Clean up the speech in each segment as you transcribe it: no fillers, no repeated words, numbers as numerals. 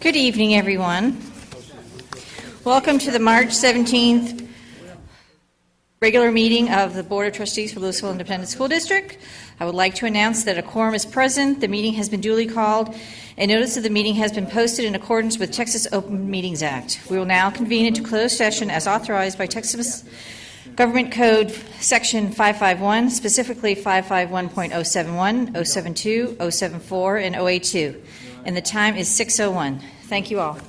Good evening, everyone. Welcome to the March 17th regular meeting of the Board of Trustees for Lewisville Independent School District. I would like to announce that a quorum is present. The meeting has been duly called, and notice of the meeting has been posted in accordance with Texas Open Meetings Act. We will now convene into closed session as authorized by Texas Government Code Section 551, specifically 551.071, 072, 074, and 082. And the time is 6:01. Thank you all.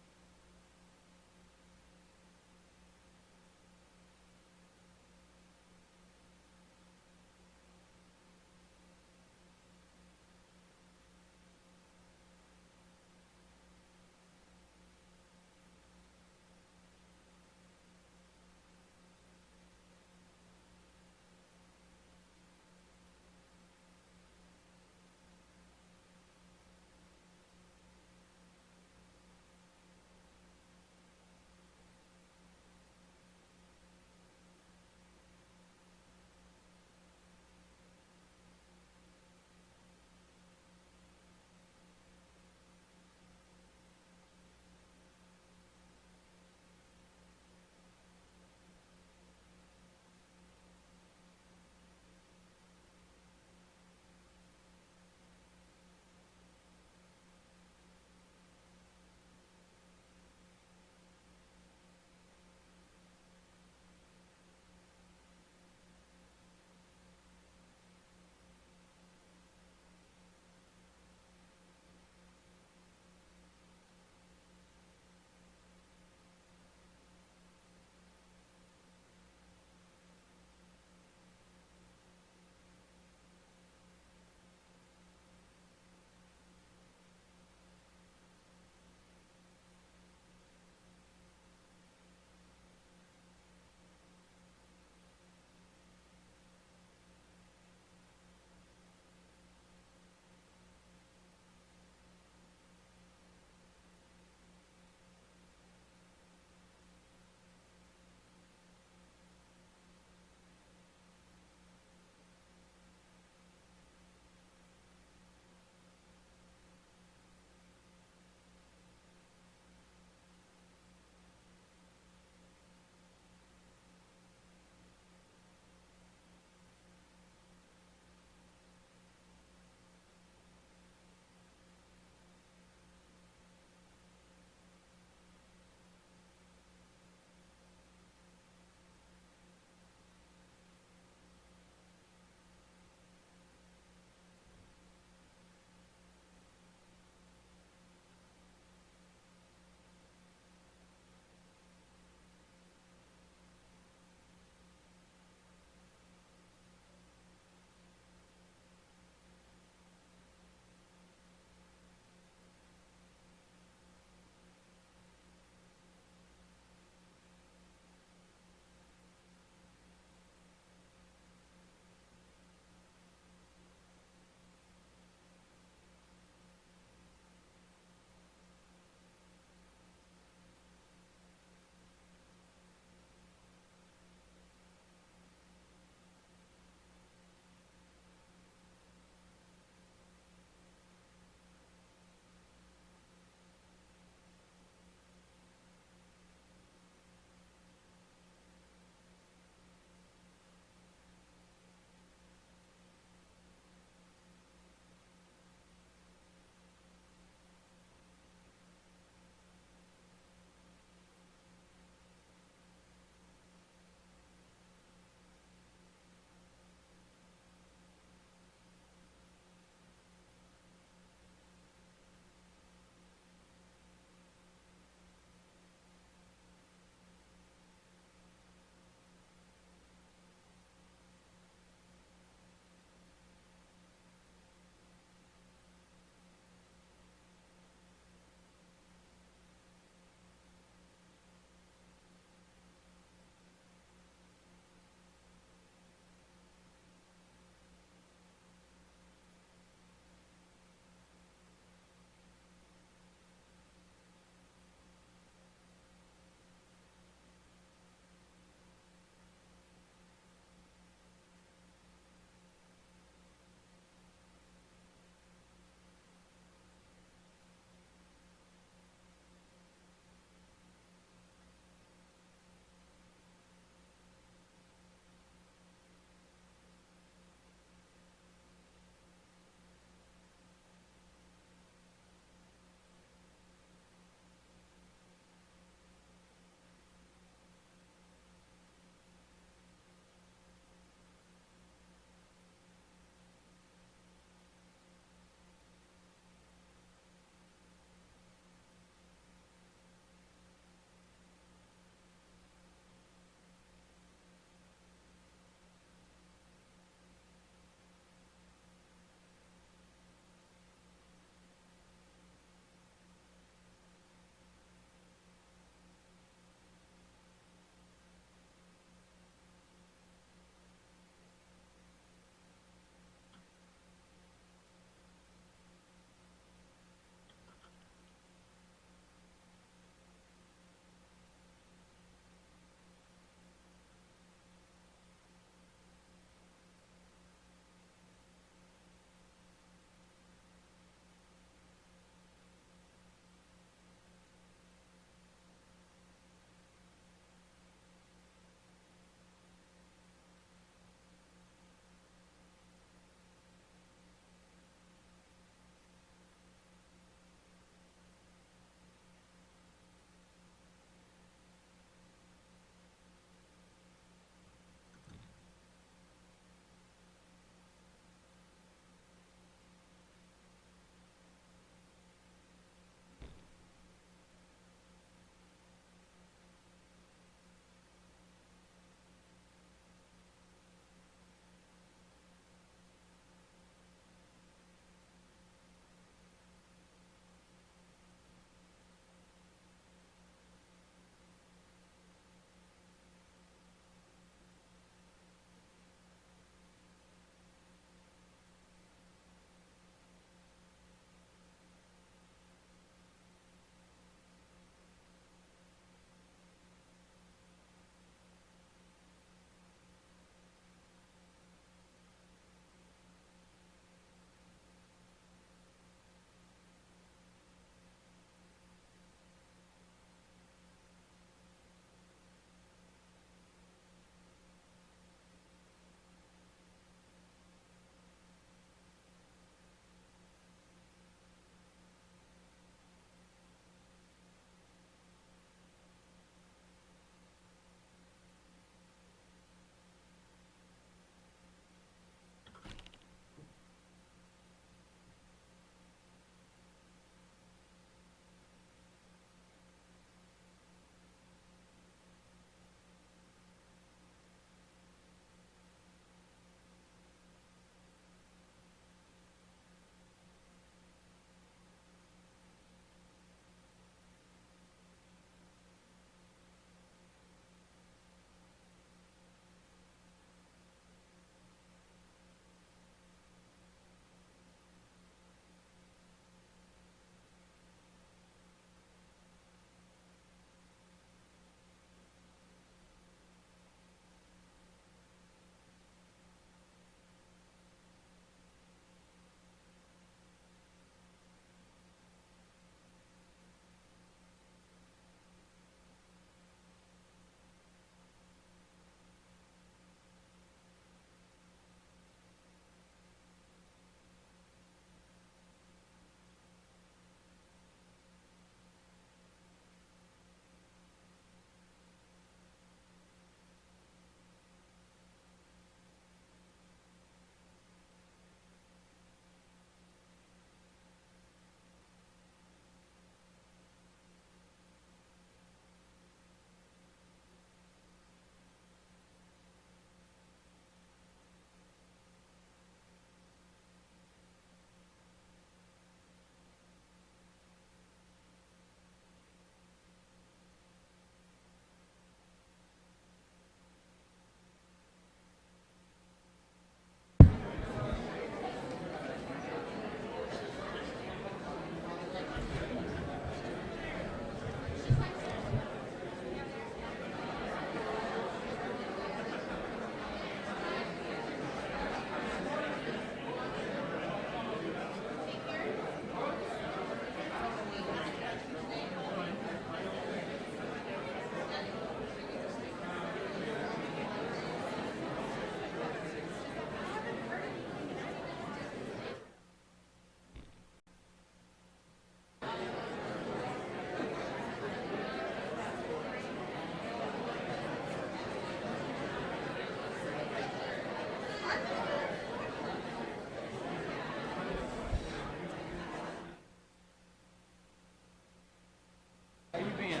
How you been?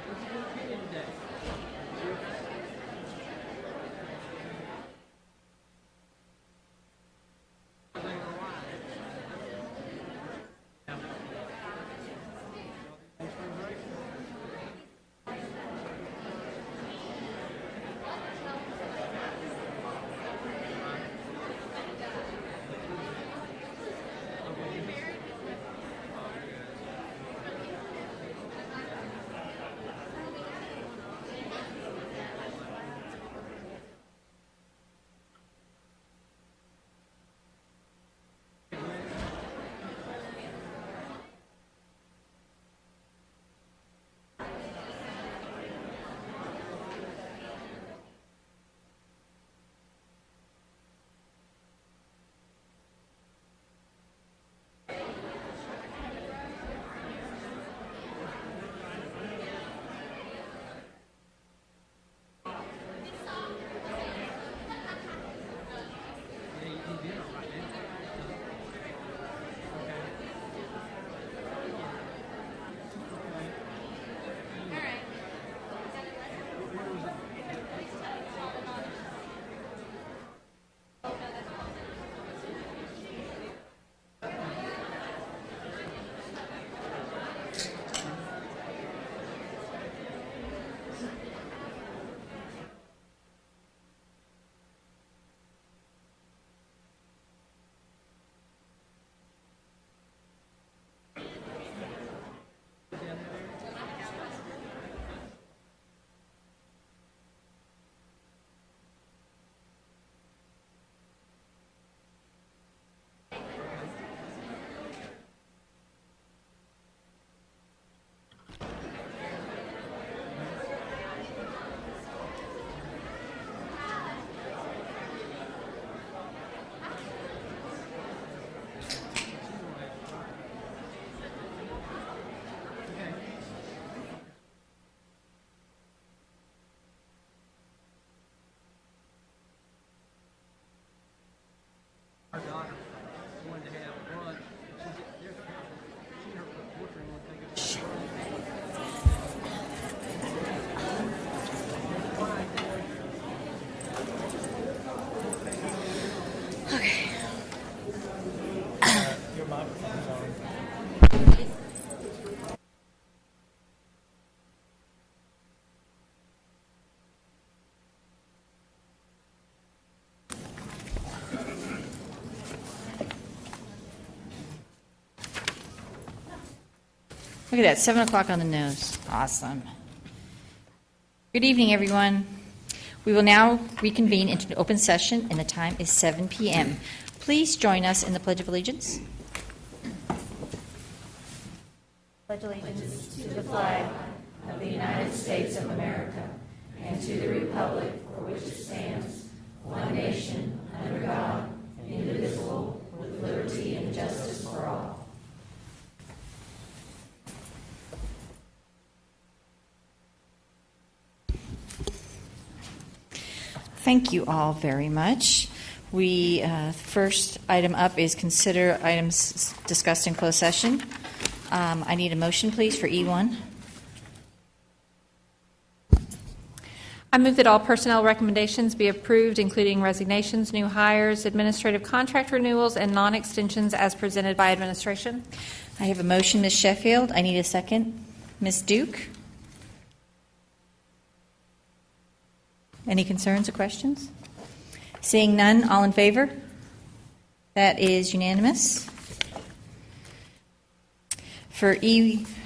What's a good opinion today? You okay? Everything all right? Yeah. Thanks for the break. Yeah, you did all right, didn't you? Okay. Where was it? Our daughter wanted to have lunch. She and her boyfriend wanted to take us to Okay. your microphone's on. Look at that, 7 o'clock on the nose. Awesome. Good evening, everyone. We will now reconvene into an open session, and the time is 7 p.m. Please join us in the Pledge of Allegiance. Pledge allegiance to the flag of the United States of America and to the republic for which it stands, one nation, under God, indivisible, with liberty and justice for all. Thank you all very much. First item up is consider items discussed in closed session. I need a motion, please, for E1. I move that all personnel recommendations be approved, including resignations, new hires, administrative contract renewals, and non-extensions as presented by administration. I have a motion, Ms. Sheffield. I need a second. Ms. Duke? Any concerns or questions? Seeing none, all in favor? That is unanimous. For the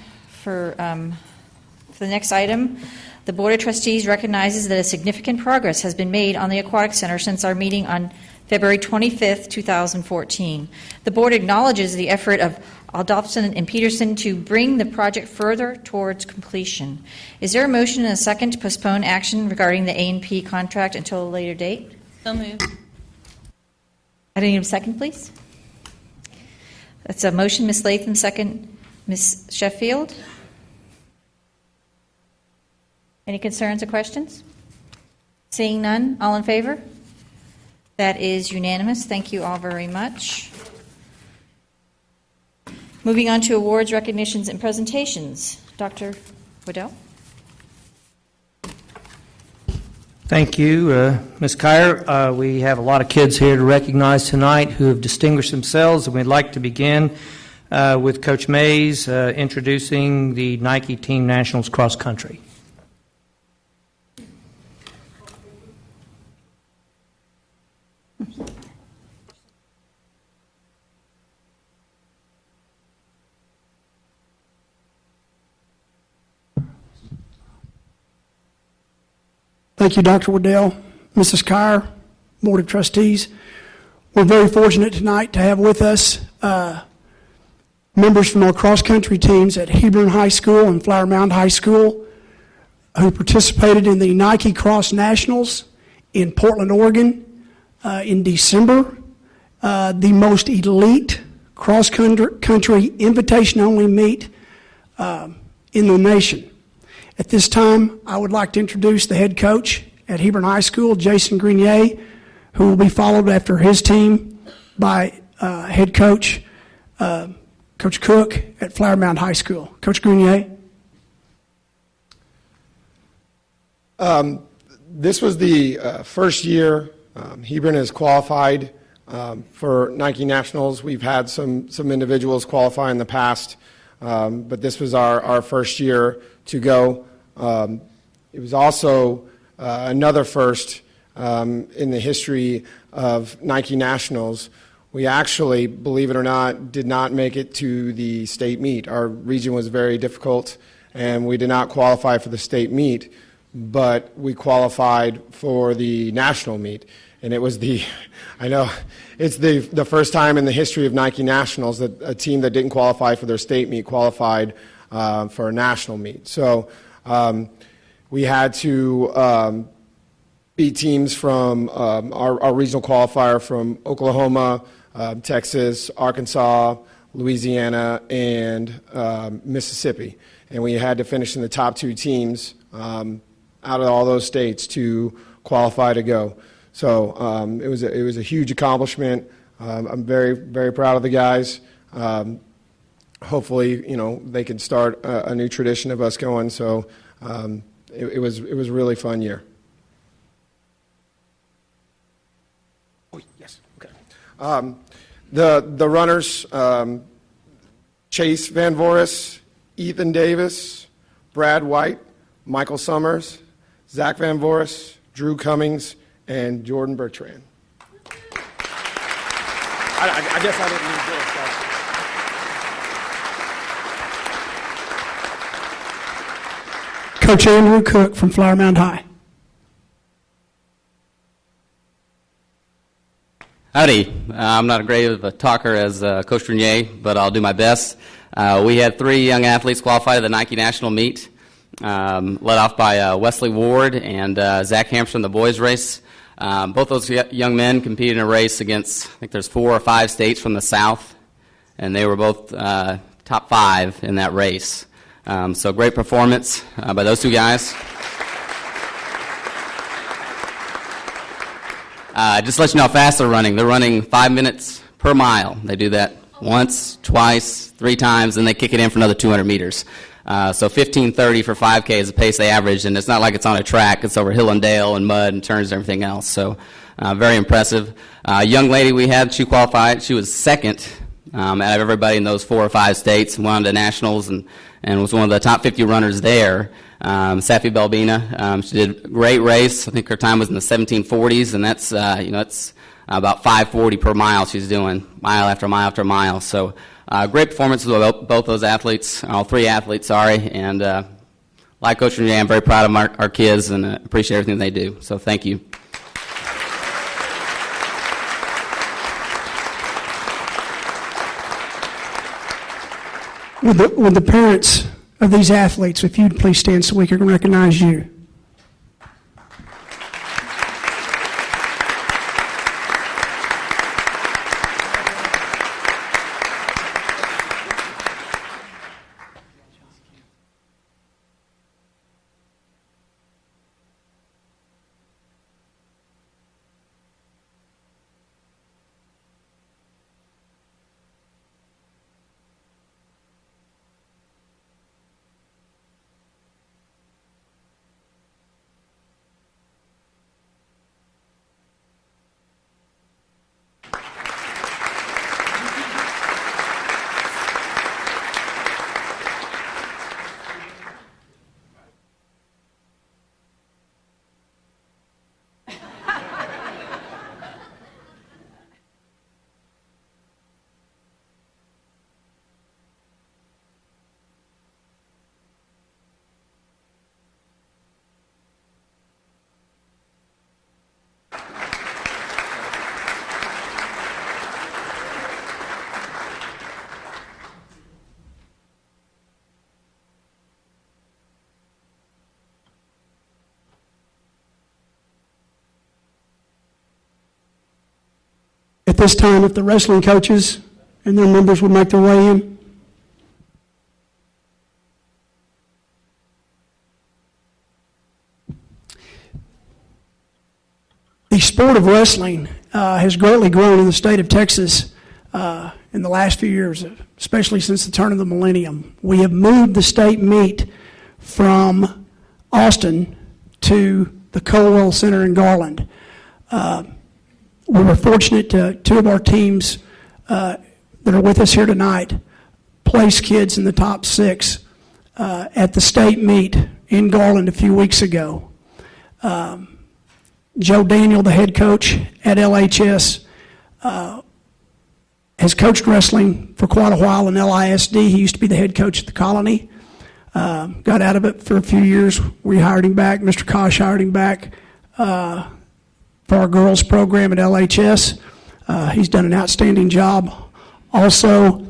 next item, the Board of Trustees recognizes that a significant progress has been made on the Aquatic Center since our meeting on February 25th, 2014. The Board acknowledges the effort of Aldolfson and Peterson to bring the project further towards completion. Is there a motion and a second to postpone action regarding the A&P contract until a later date? So moved. I need a second, please. That's a motion, Ms. Latham, second, Ms. Sheffield. Any concerns or questions? Seeing none, all in favor? That is unanimous. Thank you all very much. Moving on to awards, recognitions, and presentations. Dr. Waddell? Thank you, Ms. Kyer. We have a lot of kids here to recognize tonight who have distinguished themselves, and we'd like to begin with Coach Mays introducing the Nike Team Nationals Cross Country. Thank you, Dr. Waddell, Mrs. Kyer, Board of Trustees. We're very fortunate tonight to have with us members from our cross-country teams at Hebron High School and Flower Mound High School who participated in the Nike Cross Nationals in Portland, Oregon in December. The most elite cross-country invitation-only meet in the nation. At this time, I would like to introduce the head coach at Hebron High School, Jason Grenier, who will be followed after his team by head coach, Coach Cook at Flower Mound High School. Coach Grenier. This was the first year Hebron has qualified for Nike Nationals. We've had some individuals qualify in the past, but this was our first year to go. It was also another first in the history of Nike Nationals. We actually, believe it or not, did not make it to the state meet. Our region was very difficult, and we did not qualify for the state meet, but we qualified for the national meet. And it was I know, it's the first time in the history of Nike Nationals that a team that didn't qualify for their state meet qualified for a national meet. So we had to beat teams from our regional qualifier from Oklahoma, Texas, Arkansas, Louisiana, and Mississippi. And we had to finish in the top two teams out of all those states to qualify to go. So it was a huge accomplishment. I'm very, very proud of the guys. Hopefully, they can start a new tradition of us going. So it was a really fun year. Oh, yes. Okay. The runners, Chase Van Voris, Ethan Davis, Brad White, Michael Summers, Zach Van Voris, Drew Cummings, and Jordan Bertrand. I guess I didn't need this. Coach Andrew Cook from Flower Mound High. Howdy. I'm not as great of a talker as Coach Renier, but I'll do my best. We had 3 young athletes qualify to the Nike National Meet, led off by Wesley Ward and Zach Hampshire in the boys race. Both those young men competed in a race against, I think there's 4 or 5 states from the South, and they were both top 5 in that race. So great performance by those 2 guys. Just to let you know how fast they're running. They're running 5 minutes per mile. They do that once, twice, 3 times, and they kick it in for another 200 meters. So 15:30 for 5K is the pace they average, and it's not like it's on a track. It's over hill and dale and mud and turns and everything else. So very impressive. Young lady we had, she qualified. She was second out of everybody in those 4 or 5 states, went on to nationals and was one of the top 50 runners there. Safi Belbina, she did a great race. I think her time was in the 1740s, and that's that's about 5:40 per mile she's doing, mile after mile after mile. So great performances with both those athletes, all 3 athletes, sorry. And like Coach Renier, I'm very proud of our kids and appreciate everything they do. So thank you. Would the parents of these athletes, if you'd please stand so we can recognize you. this time, if the wrestling coaches and their members would make their way in. The sport of wrestling has greatly grown in the state of Texas in the last few years, especially since the turn of the millennium. We have moved the state meet from Austin to the Colwell Center in Garland. We were fortunate to two of our teams that are with us here tonight place kids in the top 6 at the state meet in Garland a few weeks ago. Joe Daniel, the head coach at LHS, has coached wrestling for quite a while in LISD. He used to be the head coach at the Colony. Got out of it for a few years. We hired him back. Mr. Kosh hired him back for our girls program at LHS. He's done an outstanding job. Also,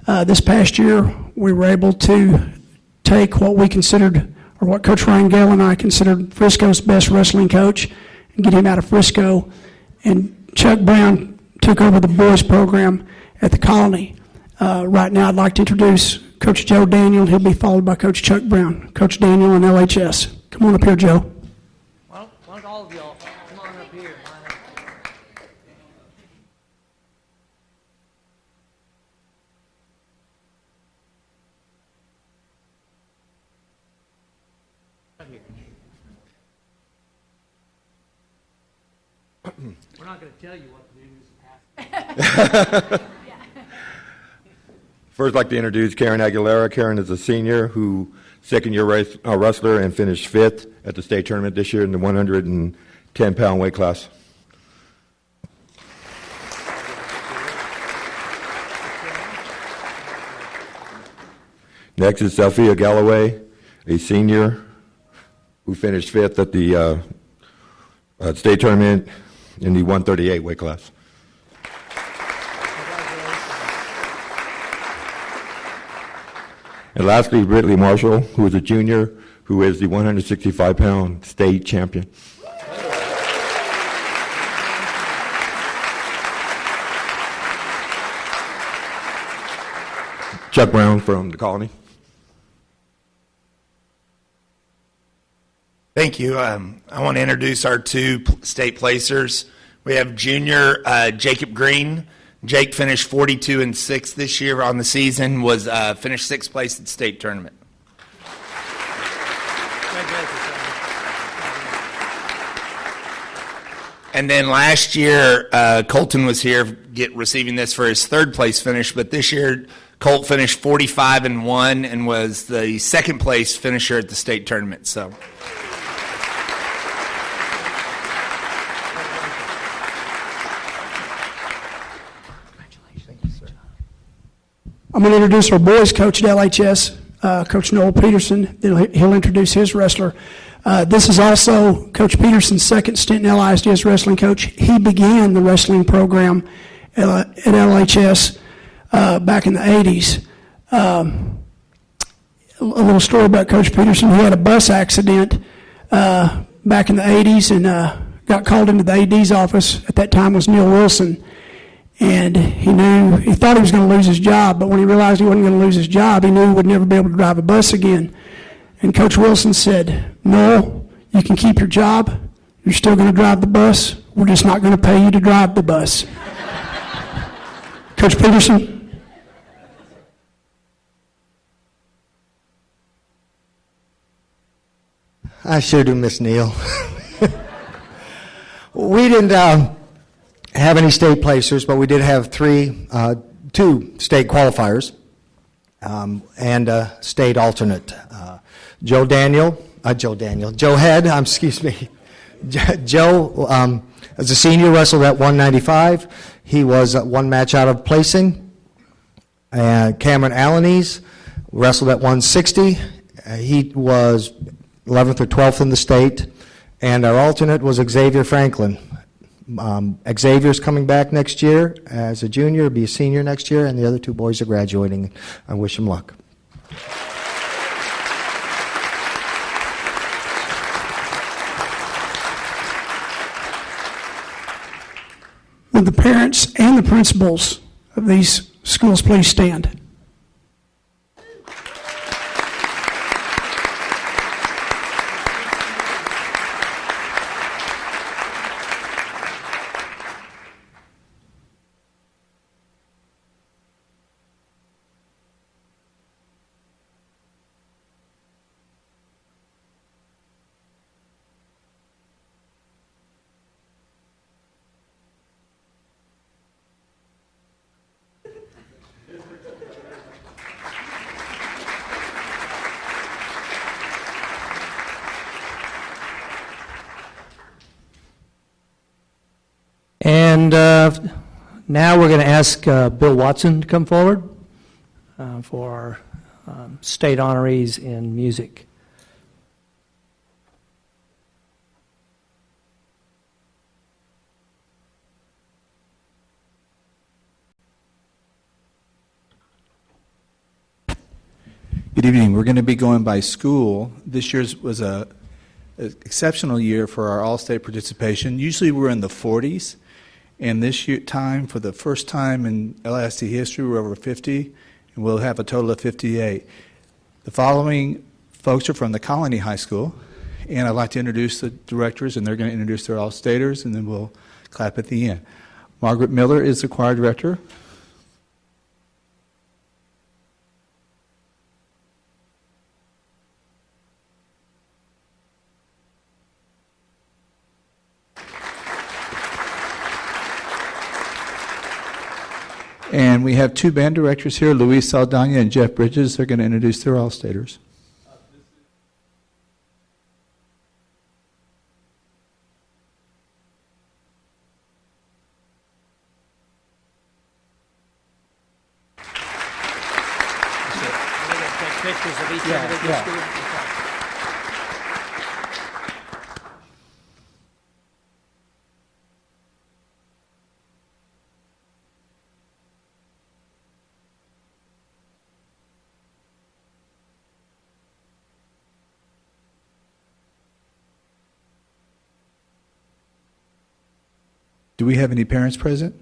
this past year, we were able to take what we considered, or what Coach Ryan Gale and I considered Frisco's best wrestling coach, and get him out of Frisco. And Chuck Brown took over the boys program at the Colony. Right now, I'd like to introduce Coach Joe Daniel. He'll be followed by Coach Chuck Brown. Coach Daniel and LHS. Come on up here, Joe. Why don't all of y'all come on up here? We're not going to tell you what to do. First, I'd like to introduce Karen Aguilera. Karen is a senior who second-year wrestler and finished 5th at the state tournament this year in the 110-pound weight class. Next is Sophia Galloway, a senior who finished 5th at the state tournament in the 138 weight class. And lastly, Britley Marshall, who is a junior, who is the 165-pound state champion. Chuck Brown from the Colony. Thank you. I want to introduce our two state placers. We have junior Jacob Green. Jake finished 42 and 6 this year on the season, was finished 6th place at the state tournament. And then last year, Colton was here receiving this for his 3rd place finish, but this year Colt finished 45 and 1 and was the 2nd place finisher at the state tournament. So. I'm going to introduce our boys coach at LHS, Coach Noel Peterson. Then he'll introduce his wrestler. This is also Coach Peterson's 2nd stint in LISD as wrestling coach. He began the wrestling program at LHS back in the 80s. A little story about Coach Peterson. He had a bus accident back in the 80s and got called into the AD's office. At that time was Neil Wilson. And he thought he was going to lose his job, but when he realized he wasn't going to lose his job, he knew he would never be able to drive a bus again. And Coach Wilson said, "Noel, you can keep your job. You're still going to drive the bus. We're just not going to pay you to drive the bus." Coach Peterson. I sure do miss Neil. We didn't have any state placers, but we did have 2 state qualifiers and a state alternate. Joe Head, excuse me. Joe, as a senior, wrestled at 195. He was one match out of placing. Cameron Alaniz wrestled at 160. He was 11th or 12th in the state. And our alternate was Xavier Franklin. Xavier's coming back next year as a junior, will be a senior next year, and the other 2 boys are graduating. I wish them luck. Would the parents and the principals of these schools please stand? And now we're going to ask Bill Watson to come forward for our state honorees in music. Good evening. We're going to be going by school. This year's was an exceptional year for our all-state participation. Usually we're in the 40s, and this year time, for the first time in LSD history, we're over 50, and we'll have a total of 58. The following folks are from the Colony High School, and I'd like to introduce the directors, and they're going to introduce their all-staters, and then we'll clap at the end. Margaret Miller is the choir director. And we have two band directors here, Luis Saldana and Jeff Bridges. They're going to introduce their all-staters. Do we have any parents present?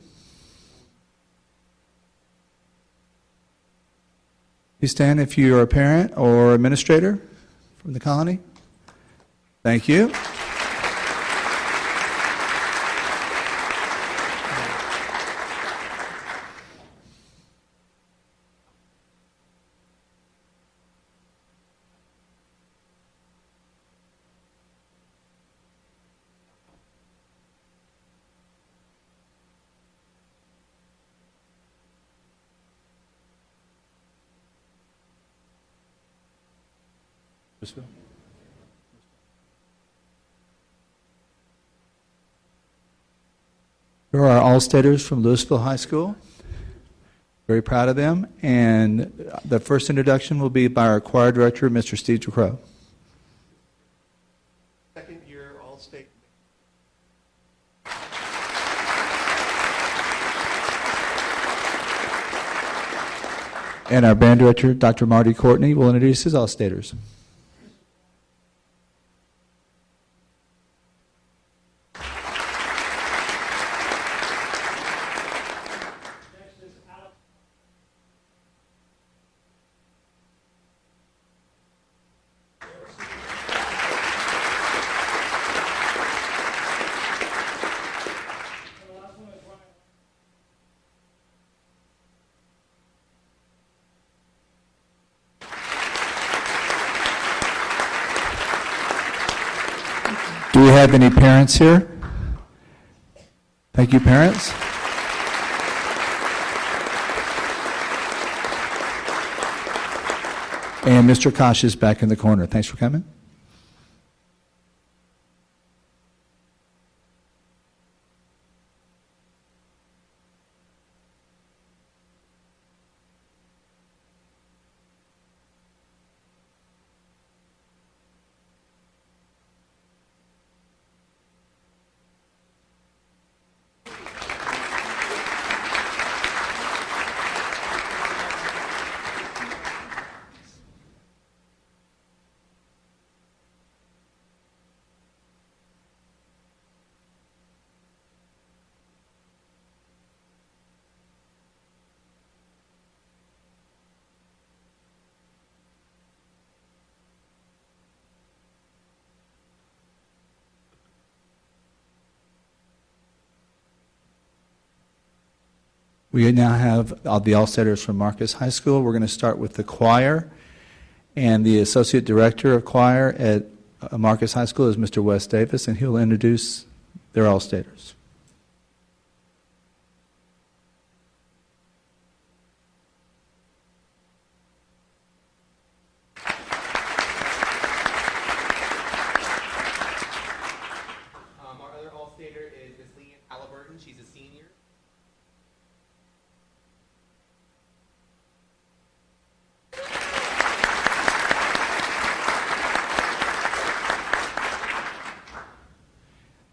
Please stand if you are a parent or administrator from the colony. Thank you. Lewisville. Here are our all-staters from Lewisville High School. Very proud of them. And the first introduction will be by our choir director, Mr. Steve DeCrow. Second year all-state. And our band director, Dr. Marty Courtney, will introduce his all-staters. Do we have any parents here? Thank you, parents. And Mr. Kosh is back in the corner. Thanks for coming. We now have the All-Staters from Marcus High School. We're going to start with the choir, and the Associate Director of Choir at Marcus High School is Mr. Wes Davis, and he'll introduce their All-Staters. Our other All-Stater is Miss Leanne Halliburton. She's a senior.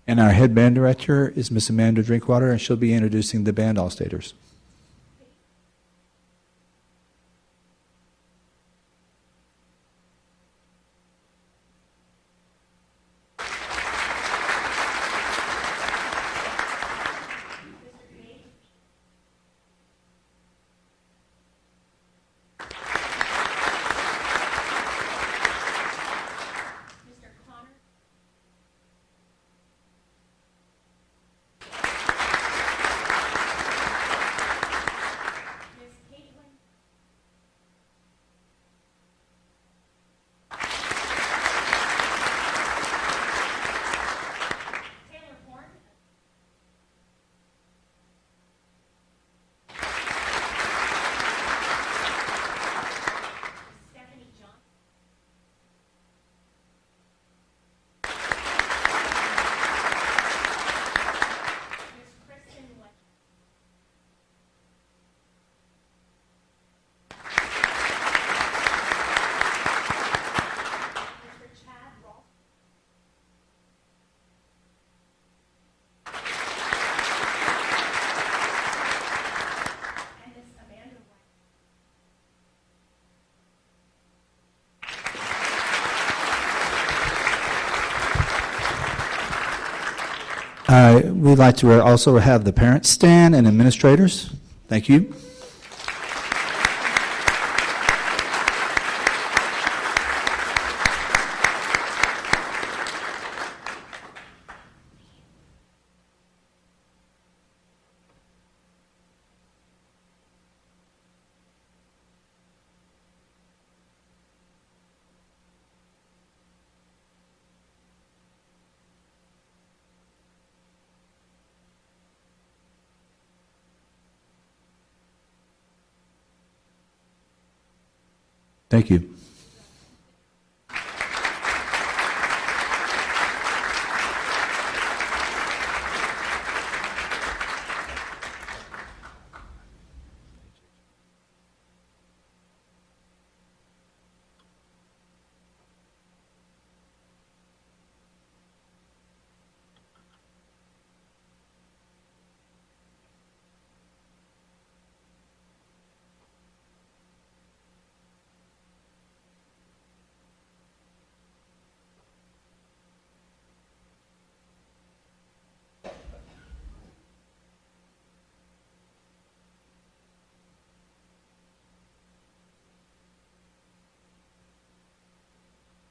And our head band director is Miss Amanda Drinkwater, and she'll be introducing the band All-Staters. We'd like to also have the parents stand and administrators. Thank you. Thank you.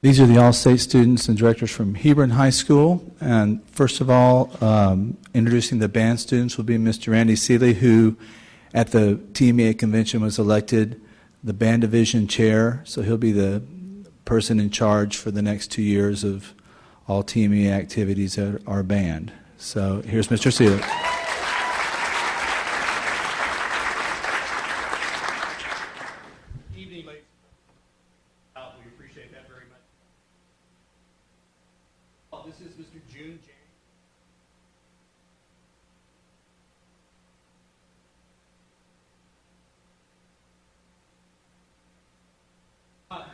These are the All-State students and directors from Hebron High School. And first of all, introducing the band students will be Mr. Randy Seeley, who at the TMEA convention was elected the band division chair. So he'll be the person in charge for the next 2 years of all TMEA activities at our band. So here's Mr. Seeley. Evening, ladies. We appreciate that very much. This is Mr. June James.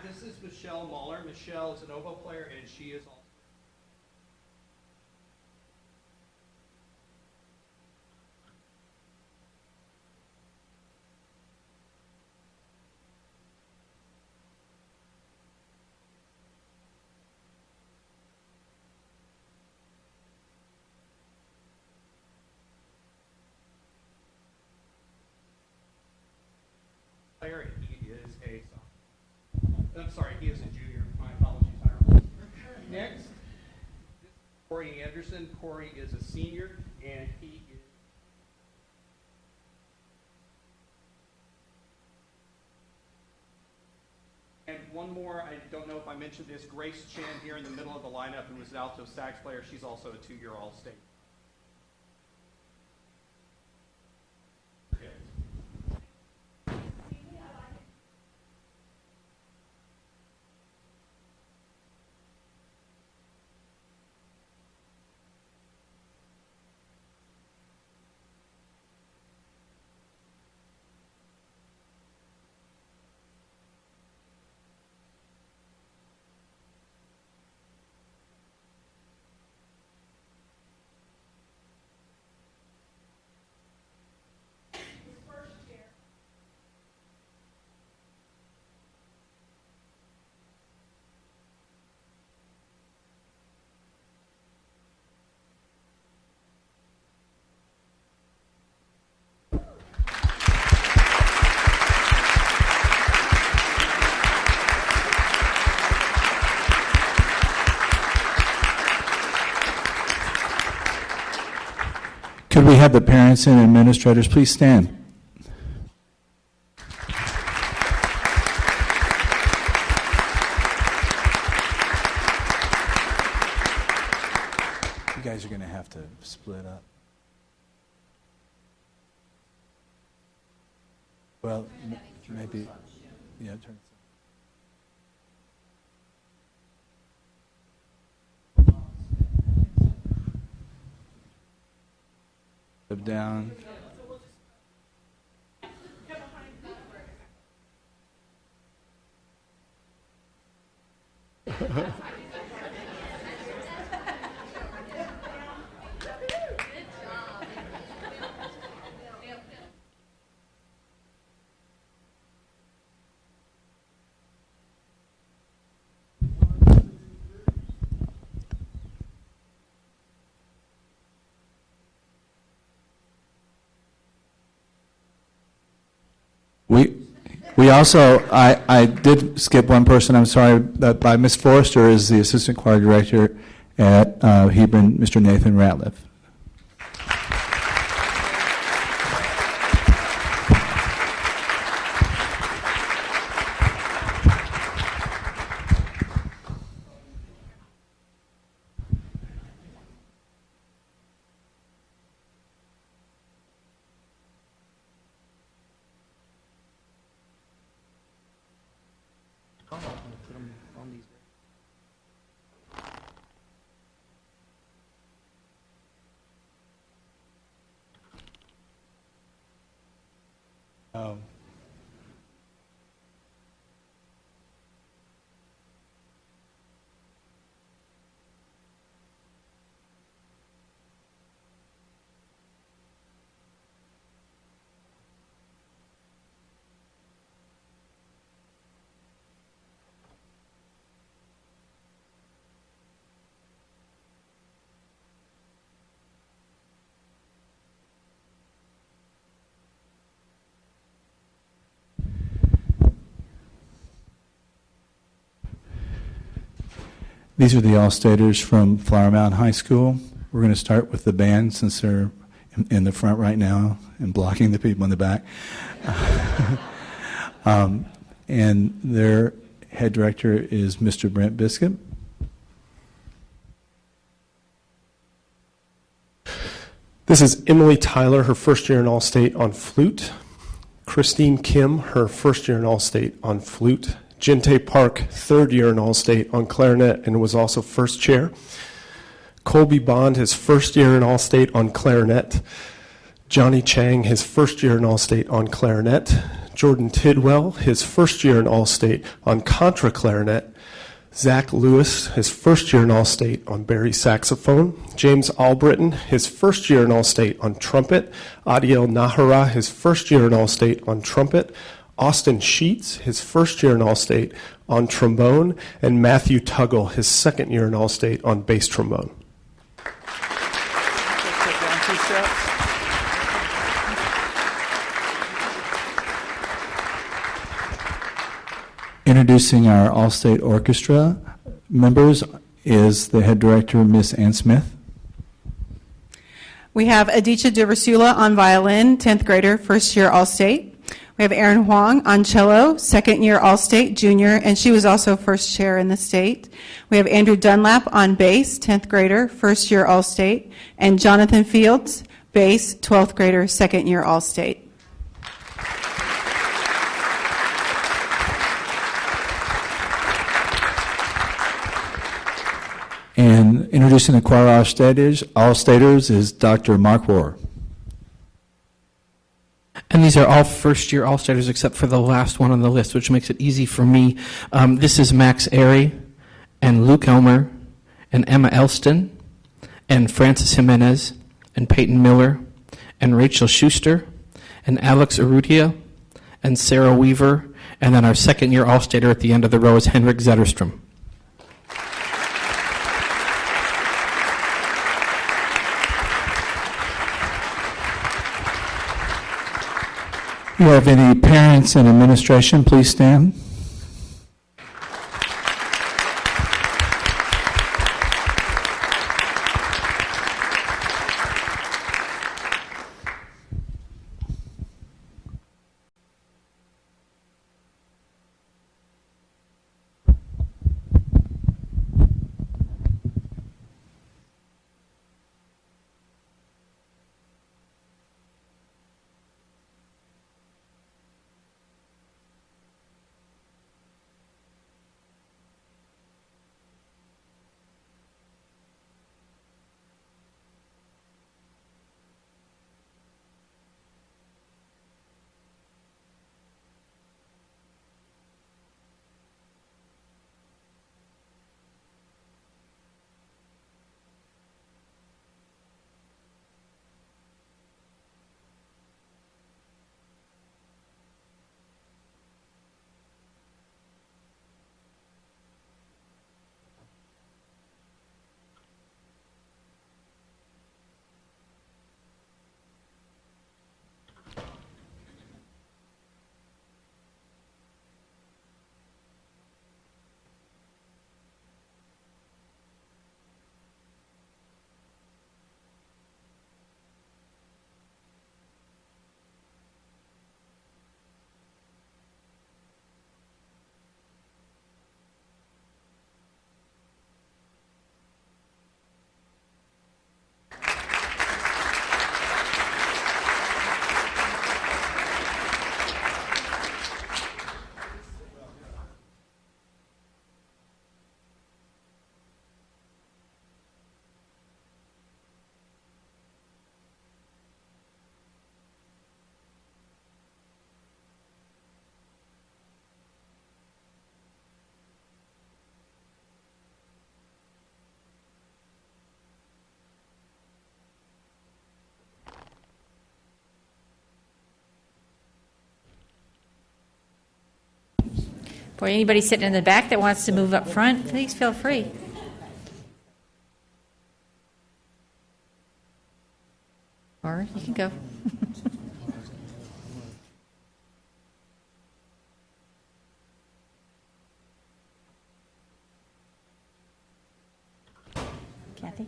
This is Michelle Mahler. Michelle is an oboe player, and she is also. Player, and he is a I'm sorry, he is a junior. My apologies, Hiram. Next, this is Corey Anderson. Corey is a senior, and he is one more, I don't know if I mentioned this, Grace Chen here in the middle of the lineup, who was an alto sax player. She's also a 2-year All-State. Could we have the parents and administrators please stand? You guys are going to have to split up. Well, maybe, yeah, turn. Down. We also, I did skip one person, I'm sorry, by Ms. Forrester is the Assistant Choir Director at Hebron, Mr. Nathan Ratliff. Oh. These are the All-Staters from Flower Mound High School. We're going to start with the band since they're in the front right now and blocking the people in the back. And their head director is Mr. Brent Biscuit. This is Emily Tyler, her first year in All-State on flute. Christine Kim, her first year in All-State on flute. Gente Park, third year in All-State on clarinet and was also first chair. Colby Bond, his first year in All-State on clarinet. Johnny Chang, his first year in All-State on clarinet. Jordan Tidwell, his first year in All-State on contra clarinet. Zach Lewis, his first year in All-State on bari saxophone. James Albritton, his first year in All-State on trumpet. Adiel Nahara, his first year in All-State on trumpet. Austin Sheets, his first year in All-State on trombone. And Matthew Tuggle, his second year in All-State on bass trombone. Introducing our All-State Orchestra members is the head director, Miss Ann Smith. We have Aditya Deversula on violin, 10th grader, first year All-State. We have Erin Huang on cello, second-year All-State junior, and she was also first chair in the state. We have Andrew Dunlap on bass, 10th grader, first-year All-State, and Jonathan Fields, bass, 12th grader, second-year All-State. And introducing the choir all-staters is Dr. Mark Rohr. And these are all first-year All-Staters except for the last one on the list, which makes it easy for me. This is Max Airy, and Luke Elmer, and Emma Elston, and Francis Jimenez, and Peyton Miller, and Rachel Schuster, and Alex Urrutia, and Sarah Weaver, and then our second-year All-Stater at the end of the row is Henrik Zetterstrom. If you have any parents and administration, please stand. For anybody sitting in the back that wants to move up front, please feel free. Or you can go. Kathy?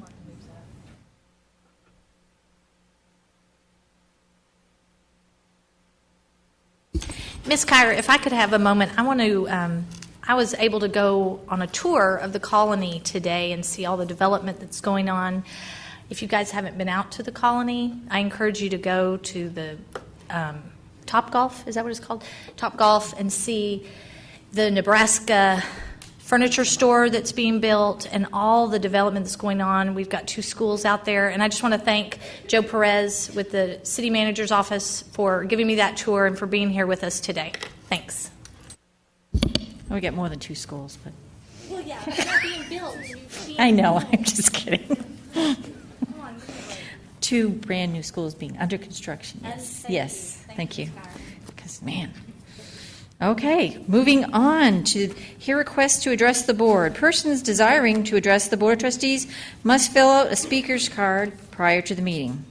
Ms. Kyer, if I could have a moment, I want to. I was able to go on a tour of the colony today and see all the development that's going on. If you guys haven't been out to the colony, I encourage you to go to the Top Golf. Is that what it's called? Top Golf, and see the Nebraska furniture store that's being built and all the development that's going on. We've got 2 schools out there, and I just want to thank Joe Perez with the city manager's office for giving me that tour and for being here with us today. Thanks. We got more than 2 schools, but Well, yeah, they're being built. I know. I'm just kidding. 2 brand new schools being under construction. Yes, yes. Thank you. Because man. Okay, moving on to hear requests to address the board. Persons desiring to address the Board of Trustees must fill out a speaker's card prior to the meeting.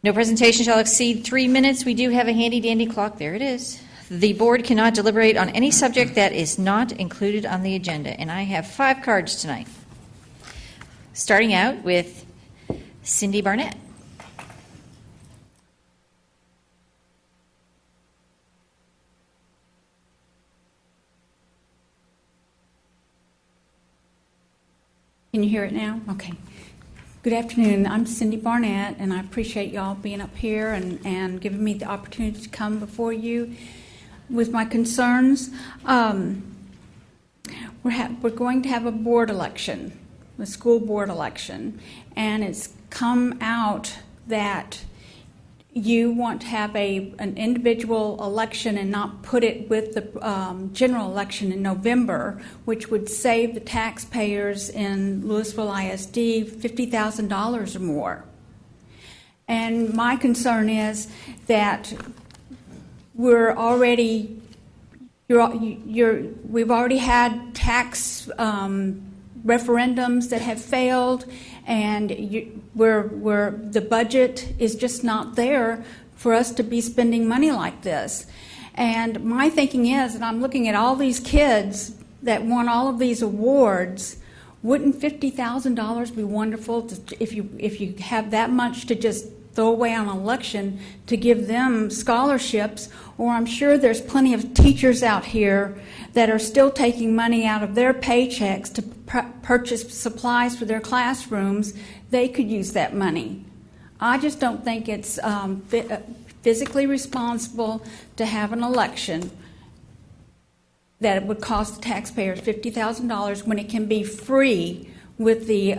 No presentation shall exceed 3 minutes. We do have a handy-dandy clock. There it is. The board cannot deliberate on any subject that is not included on the agenda, and I have 5 cards tonight. Starting out with Cindy Barnett. Can you hear it now? Okay. Good afternoon. I'm Cindy Barnett, and I appreciate y'all being up here and giving me the opportunity to come before you with my concerns. We're going to have a board election, a school board election, and it's come out that you want to have an individual election and not put it with the general election in November, which would save the taxpayers in Lewisville ISD $50,000 or more. And my concern is that we've already had tax referendums that have failed, and where the budget is just not there for us to be spending money like this. And my thinking is, and I'm looking at all these kids that won all of these awards, wouldn't $50,000 be wonderful if you have that much to just throw away on an election to give them scholarships? Or I'm sure there's plenty of teachers out here that are still taking money out of their paychecks to purchase supplies for their classrooms. They could use that money. I just don't think it's physically responsible to have an election that it would cost the taxpayers $50,000 when it can be free with the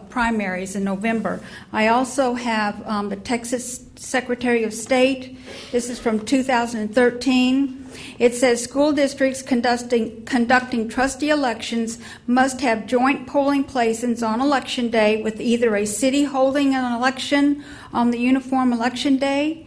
primaries in November. I also have the Texas Secretary of State. This is from 2013. It says school districts conducting trustee elections must have joint polling places on election day with either a city holding an election on the uniform election day.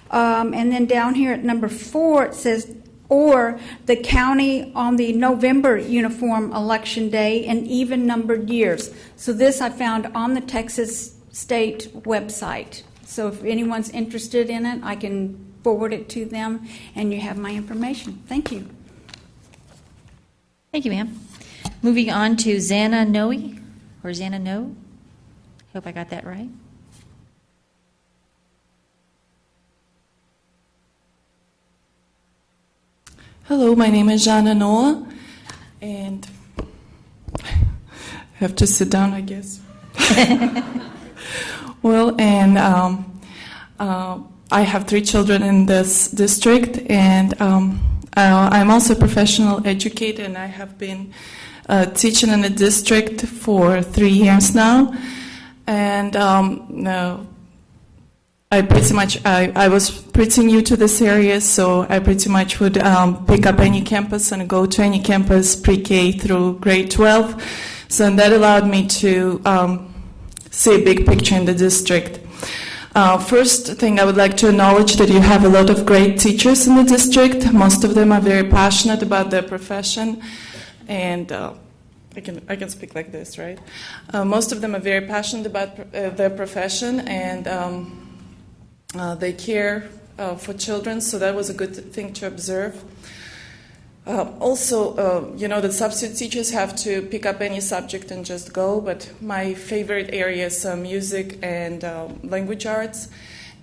And then down here at number 4 it says, or the county on the November uniform election day in even numbered years. So this I found on the Texas State website. So if anyone's interested in it, I can forward it to them, and you have my information. Thank you. Thank you, ma'am. Moving on to Xana Noe, or Xana No. Hope I got that right. Hello, my name is Jana Noah, and I have to sit down, I guess. Well, and I have 3 children in this district, and I'm also a professional educator, and I have been teaching in the district for 3 years now. And I was pretty new to this area, so I pretty much would pick up any campus and go to any campus pre-K through grade 12. So that allowed me to see a big picture in the district. First thing, I would like to acknowledge that you have a lot of great teachers in the district. Most of them are very passionate about their profession, and I can speak like this, right? Most of them are very passionate about their profession, and they care for children, so that was a good thing to observe. Also, the substitute teachers have to pick up any subject and just go, but my favorite areas are music and language arts.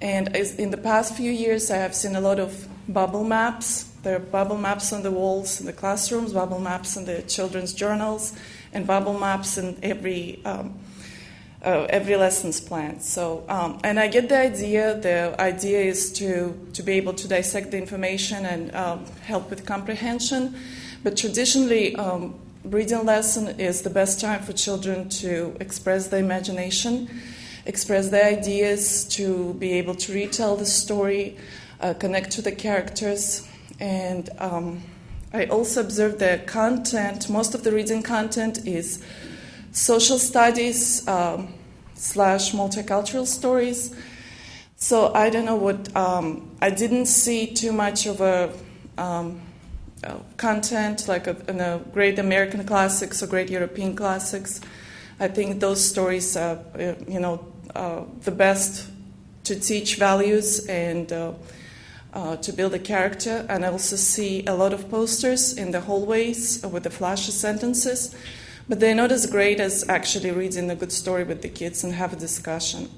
And in the past few years, I have seen a lot of bubble maps. There are bubble maps on the walls in the classrooms, bubble maps in the children's journals, and bubble maps in every lessons plan. So, and I get the idea. The idea is to be able to dissect the information and help with comprehension. But traditionally, reading lesson is the best time for children to express their imagination, express their ideas, to be able to retell the story, connect to the characters. And I also observed that content, most of the reading content is social studies / multicultural stories. So I don't know what, I didn't see too much of a content like in a great American classics or great European classics. I think those stories are, the best to teach values and to build a character. And I also see a lot of posters in the hallways with the flashy sentences. But they're not as great as actually reading a good story with the kids and have a discussion.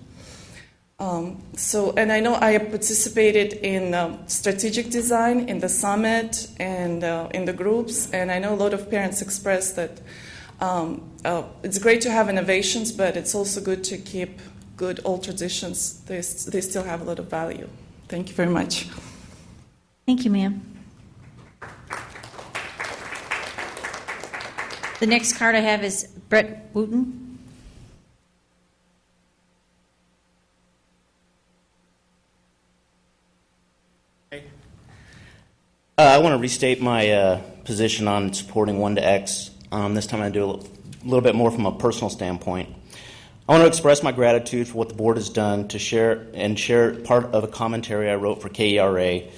And I know I participated in strategic design in the summit and in the groups, and I know a lot of parents expressed that It's great to have innovations, but it's also good to keep good old traditions. They still have a lot of value. Thank you very much. Thank you, ma'am. The next card I have is Brett Wooten. I want to restate my position on supporting 1 to X. This time I do a little bit more from a personal standpoint. I want to express my gratitude for what the board has done to share part of a commentary I wrote for KERA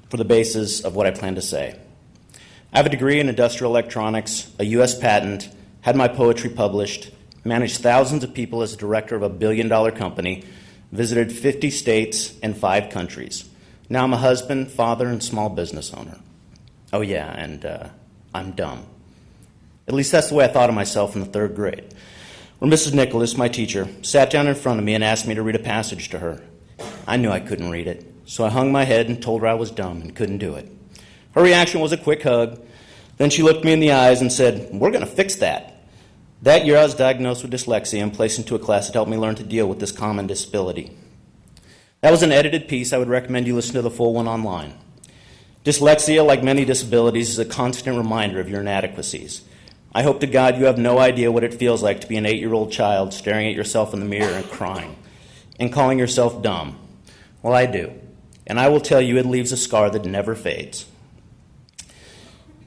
for the basis of what I plan to say. I have a degree in industrial electronics, a U.S. patent, had my poetry published, managed thousands of people as a director of a billion-dollar company, visited 50 states and 5 countries. Now I'm a husband, father, and small business owner. Oh yeah, and I'm dumb. At least that's the way I thought of myself in the 3rd grade, where Mrs. Nicholas, my teacher, sat down in front of me and asked me to read a passage to her. I knew I couldn't read it, so I hung my head and told her I was dumb and couldn't do it. Her reaction was a quick hug. Then she looked me in the eyes and said, "We're going to fix that." That year I was diagnosed with dyslexia and placed into a class that helped me learn to deal with this common disability. That was an edited piece. I would recommend you listen to the full one online. Dyslexia, like many disabilities, is a constant reminder of your inadequacies. I hope to God you have no idea what it feels like to be an 8-year-old child staring at yourself in the mirror and crying and calling yourself dumb. Well, I do. And I will tell you it leaves a scar that never fades.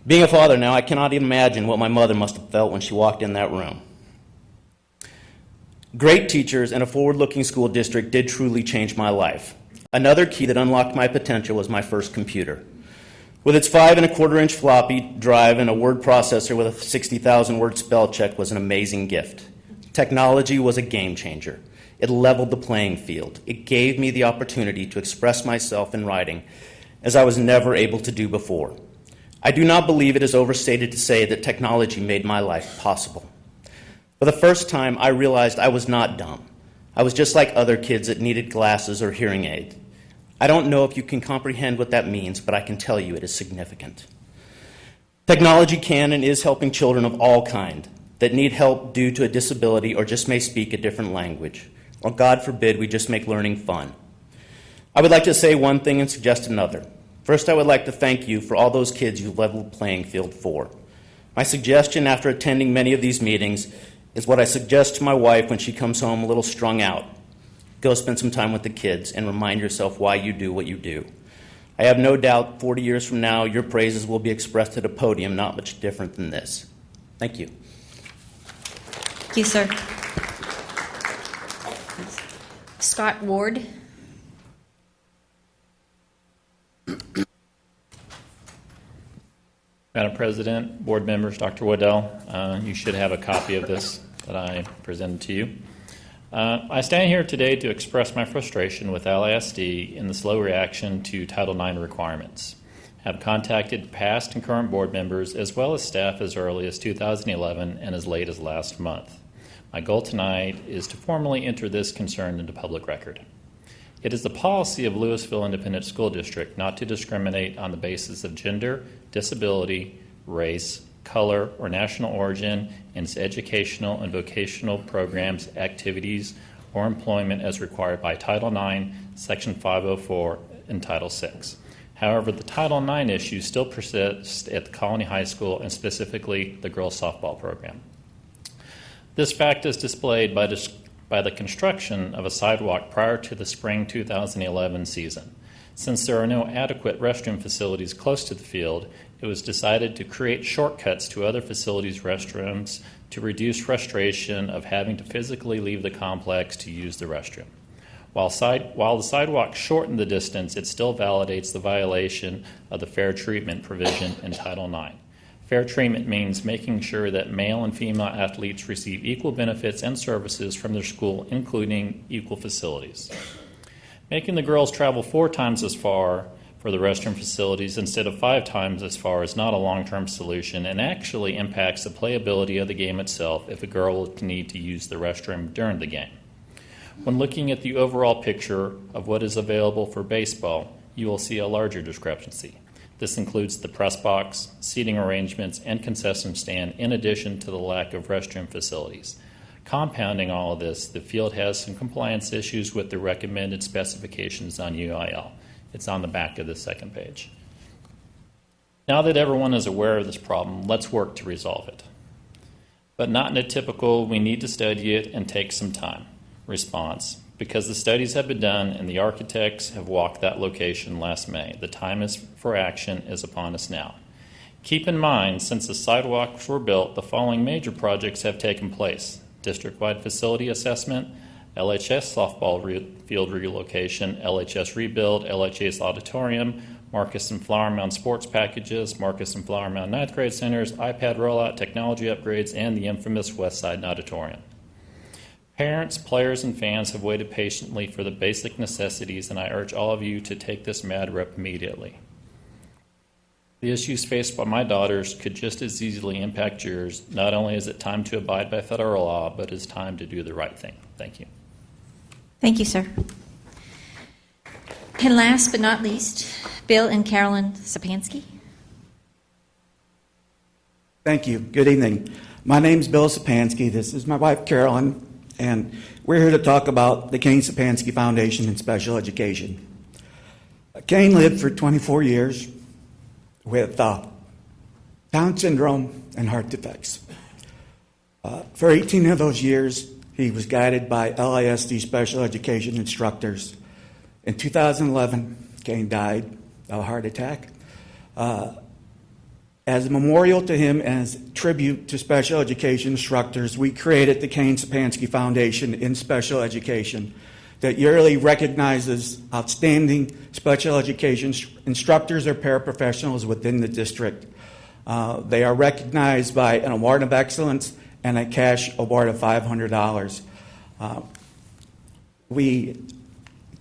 Being a father now, I cannot even imagine what my mother must have felt when she walked in that room. Great teachers and a forward-looking school district did truly change my life. Another key that unlocked my potential was my first computer. With its 5.25-inch floppy drive and a word processor with a 60,000-word spell check was an amazing gift. Technology was a game changer. It leveled the playing field. It gave me the opportunity to express myself in writing as I was never able to do before. I do not believe it is overstated to say that technology made my life possible. For the first time, I realized I was not dumb. I was just like other kids that needed glasses or hearing aid. I don't know if you can comprehend what that means, but I can tell you it is significant. Technology can and is helping children of all kind that need help due to a disability or just may speak a different language. Or God forbid, we just make learning fun. I would like to say one thing and suggest another. First, I would like to thank you for all those kids you've leveled the playing field for. My suggestion after attending many of these meetings is what I suggest to my wife when she comes home a little strung out. Go spend some time with the kids and remind yourself why you do what you do. I have no doubt 40 years from now, your praises will be expressed at a podium not much different than this. Thank you. Thank you, sir. Scott Ward. Madam President, board members, Dr. Waddell, you should have a copy of this that I presented to you. I stand here today to express my frustration with LASD in the slow reaction to Title IX requirements. I have contacted past and current board members as well as staff as early as 2011 and as late as last month. My goal tonight is to formally enter this concern into public record. It is the policy of Lewisville Independent School District not to discriminate on the basis of gender, disability, race, color, or national origin in its educational and vocational programs, activities, or employment as required by Title IX, Section 504, and Title VI. However, the Title IX issue still persists at the Colony High School and specifically the girls' softball program. This fact is displayed by the construction of a sidewalk prior to the spring 2011 season. Since there are no adequate restroom facilities close to the field, it was decided to create shortcuts to other facilities' restrooms to reduce frustration of having to physically leave the complex to use the restroom. While the sidewalk shortened the distance, it still validates the violation of the fair treatment provision in Title IX. Fair treatment means making sure that male and female athletes receive equal benefits and services from their school, including equal facilities. Making the girls travel 4 times as far for the restroom facilities instead of 5 times as far is not a long-term solution and actually impacts the playability of the game itself if a girl will need to use the restroom during the game. When looking at the overall picture of what is available for baseball, you will see a larger discrepancy. This includes the press box, seating arrangements, and concession stand, in addition to the lack of restroom facilities. Compounding all of this, the field has some compliance issues with the recommended specifications on UIL. It's on the back of the second page. Now that everyone is aware of this problem, let's work to resolve it. But not in a typical, we need to study it and take some time response, because the studies have been done and the architects have walked that location last May. The time for action is upon us now. Keep in mind, since the sidewalks were built, the following major projects have taken place: district-wide facility assessment, LHS softball field relocation, LHS rebuild, LHS auditorium, Marcus and Flower Mound sports packages, Marcus and Flower Mound ninth grade centers, iPad rollout, technology upgrades, and the infamous West Side auditorium. Parents, players, and fans have waited patiently for the basic necessities, and I urge all of you to take this matter up immediately. The issues faced by my daughters could just as easily impact yours. Not only is it time to abide by federal law, but it's time to do the right thing. Thank you. Thank you, sir. And last but not least, Bill and Carolyn Sapansky. Thank you. Good evening. My name's Bill Sapansky. This is my wife, Carolyn, and we're here to talk about the Kane Sapansky Foundation in Special Education. Kane lived for 24 years with Down syndrome and heart defects. For 18 of those years, he was guided by LISD special education instructors. In 2011, Kane died of a heart attack. As a memorial to him and as tribute to special education instructors, we created the Kane Sapansky Foundation in Special Education that yearly recognizes outstanding special education instructors or paraprofessionals within the district. They are recognized by an award of excellence and a cash award of $500. We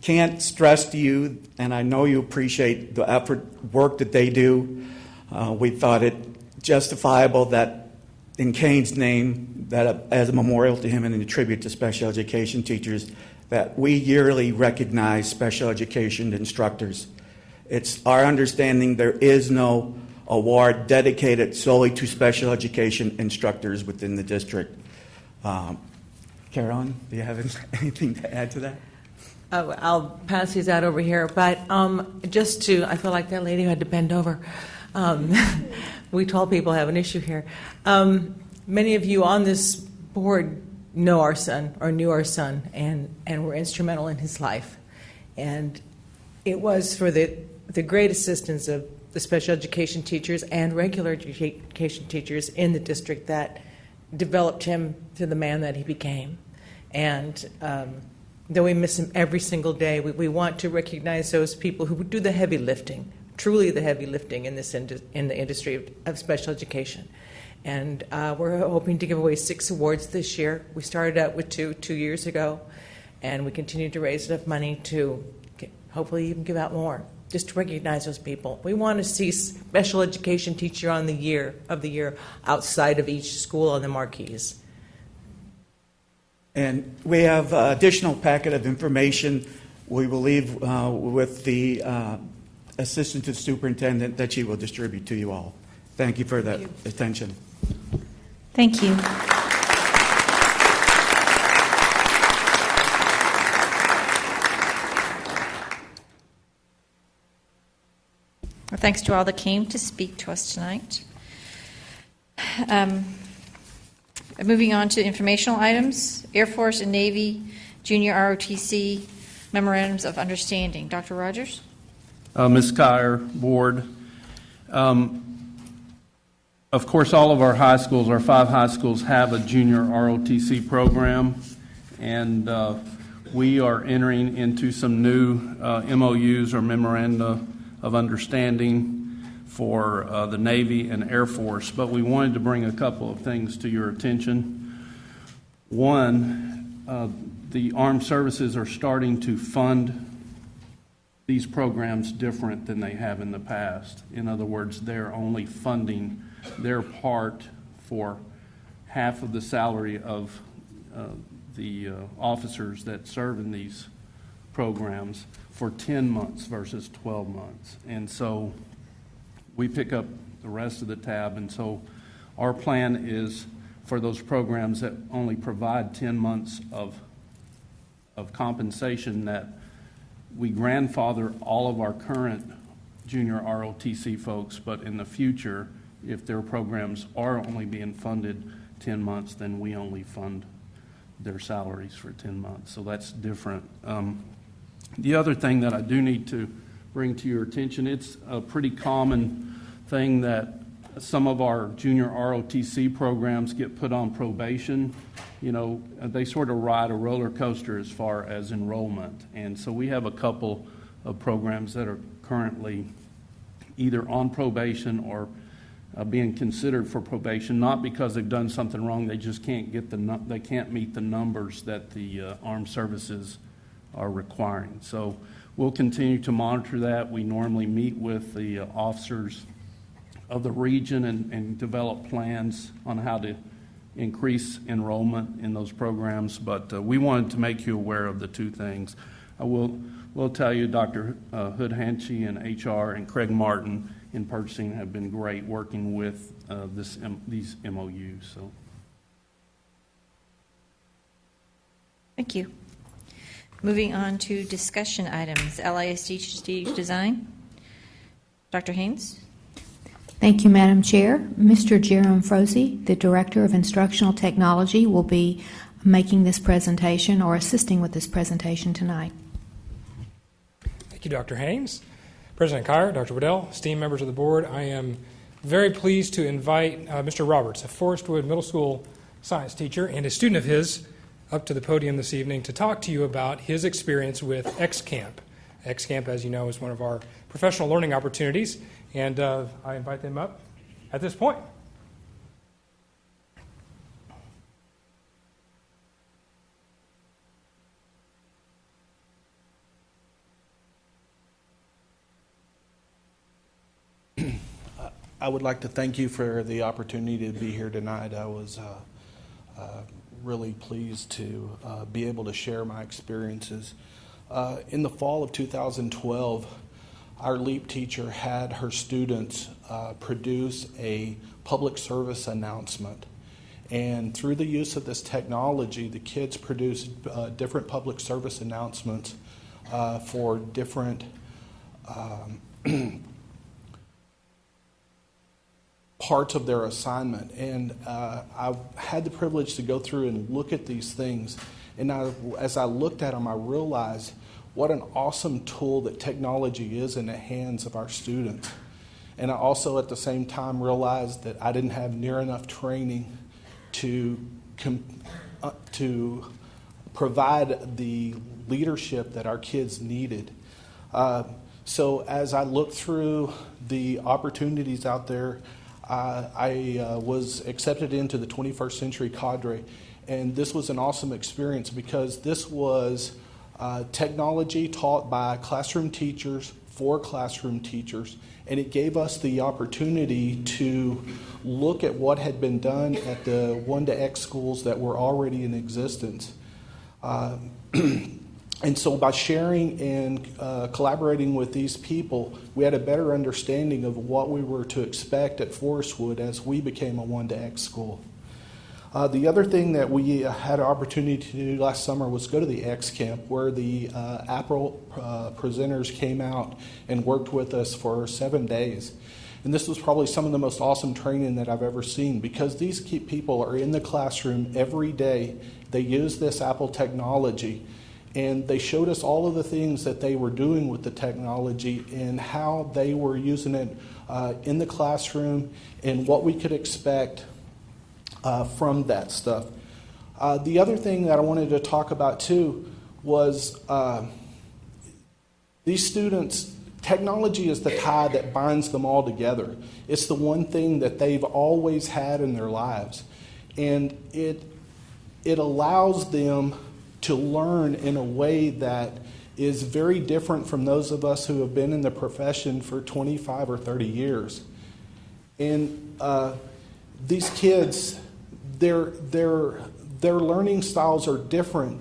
can't stress to you, and I know you appreciate the work that they do. We thought it justifiable that in Kane's name, that as a memorial to him and in a tribute to special education teachers, that we yearly recognize special education instructors. It's our understanding there is no award dedicated solely to special education instructors within the district. Carolyn, do you have anything to add to that? I'll pass these out over here, but I feel like that lady who had to bend over. We tall people have an issue here. Many of you on this board know our son or knew our son and were instrumental in his life. And it was for the great assistance of the special education teachers and regular education teachers in the district that developed him to the man that he became. And though we miss him every single day, we want to recognize those people who do the heavy lifting, truly the heavy lifting in the industry of special education. And we're hoping to give away 6 awards this year. We started out with 2 years ago, and we continue to raise enough money to hopefully even give out more, just to recognize those people. We want to see special education teacher of the year outside of each school on the marquees. And we have additional packet of information, we believe, with the assistant to the superintendent that she will distribute to you all. Thank you for the attention. Thank you. Well, thanks to all that came to speak to us tonight. Moving on to informational items, Air Force and Navy Junior ROTC Memorandums of Understanding. Dr. Rogers? Ms. Kyer, Board. Of course, all of our high schools, our 5 high schools, have a junior ROTC program, and we are entering into some new MOUs or memoranda of understanding for the Navy and Air Force, but we wanted to bring a couple of things to your attention. One, the armed services are starting to fund these programs different than they have in the past. In other words, they're only funding their part for half of the salary of the officers that serve in these programs for 10 months versus 12 months. And so we pick up the rest of the tab. And so our plan is for those programs that only provide 10 months of compensation, that we grandfather all of our current junior ROTC folks, but in the future, if their programs are only being funded 10 months, then we only fund their salaries for 10 months. So that's different. The other thing that I do need to bring to your attention, it's a pretty common thing that some of our junior ROTC programs get put on probation. You know, they sort of ride a roller coaster as far as enrollment. And so we have a couple of programs that are currently either on probation or being considered for probation, not because they've done something wrong, they just can't get they can't meet the numbers that the armed services are requiring. So we'll continue to monitor that. We normally meet with the officers of the region and develop plans on how to increase enrollment in those programs. But we wanted to make you aware of the two things. I will tell you, Dr. Hood-Hanchy and HR and Craig Martin in purchasing have been great working with these MOUs. So, Thank you. Moving on to discussion items, LISD strategic design. Dr. Haynes. Thank you, Madam Chair. Mr. Jerome Froese, the Director of Instructional Technology, will be making this presentation or assisting with this presentation tonight. Thank you, Dr. Haynes. President Kyer, Dr. Waddell, esteemed members of the board, I am very pleased to invite Mr. Roberts, a Forest Wood Middle School science teacher and a student of his, up to the podium this evening to talk to you about his experience with XCamp. XCamp, as you know, is one of our professional learning opportunities, and I invite them up at this point. I would like to thank you for the opportunity to be here tonight. I was really pleased to be able to share my experiences. In the fall of 2012, our LEAP teacher had her students produce a public service announcement. And through the use of this technology, the kids produced different public service announcements for different parts of their assignment. And I had the privilege to go through and look at these things. And as I looked at them, I realized what an awesome tool that technology is in the hands of our students. And I also at the same time realized that I didn't have near enough training to provide the leadership that our kids needed. So as I looked through the opportunities out there, I was accepted into the 21st Century Cadre, and this was an awesome experience because this was technology taught by classroom teachers for classroom teachers, and it gave us the opportunity to look at what had been done at the 1-to-X schools that were already in existence. And so by sharing and collaborating with these people, we had a better understanding of what we were to expect at Forestwood as we became a 1-to-X school. The other thing that we had an opportunity to do last summer was go to the X Camp, where the April presenters came out and worked with us for 7 days. And this was probably some of the most awesome training that I've ever seen, because these people are in the classroom every day. They use this Apple technology, and they showed us all of the things that they were doing with the technology and how they were using it in the classroom and what we could expect from that stuff. The other thing that I wanted to talk about too was these students, technology is the tie that binds them all together. It's the one thing that they've always had in their lives. And it allows them to learn in a way that is very different from those of us who have been in the profession for 25 or 30 years. And these kids, their learning styles are different.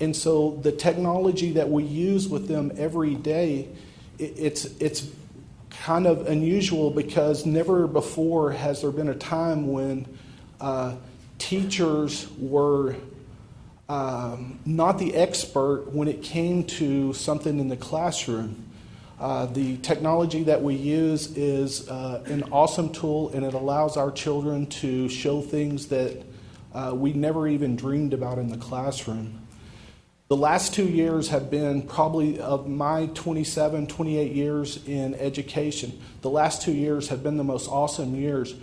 And so the technology that we use with them every day, it's kind of unusual because never before has there been a time when teachers were not the expert when it came to something in the classroom. The technology that we use is an awesome tool, and it allows our children to show things that we never even dreamed about in the classroom. The last 2 years have been probably, of my 27, 28 years in education, the last 2 years have been the most awesome years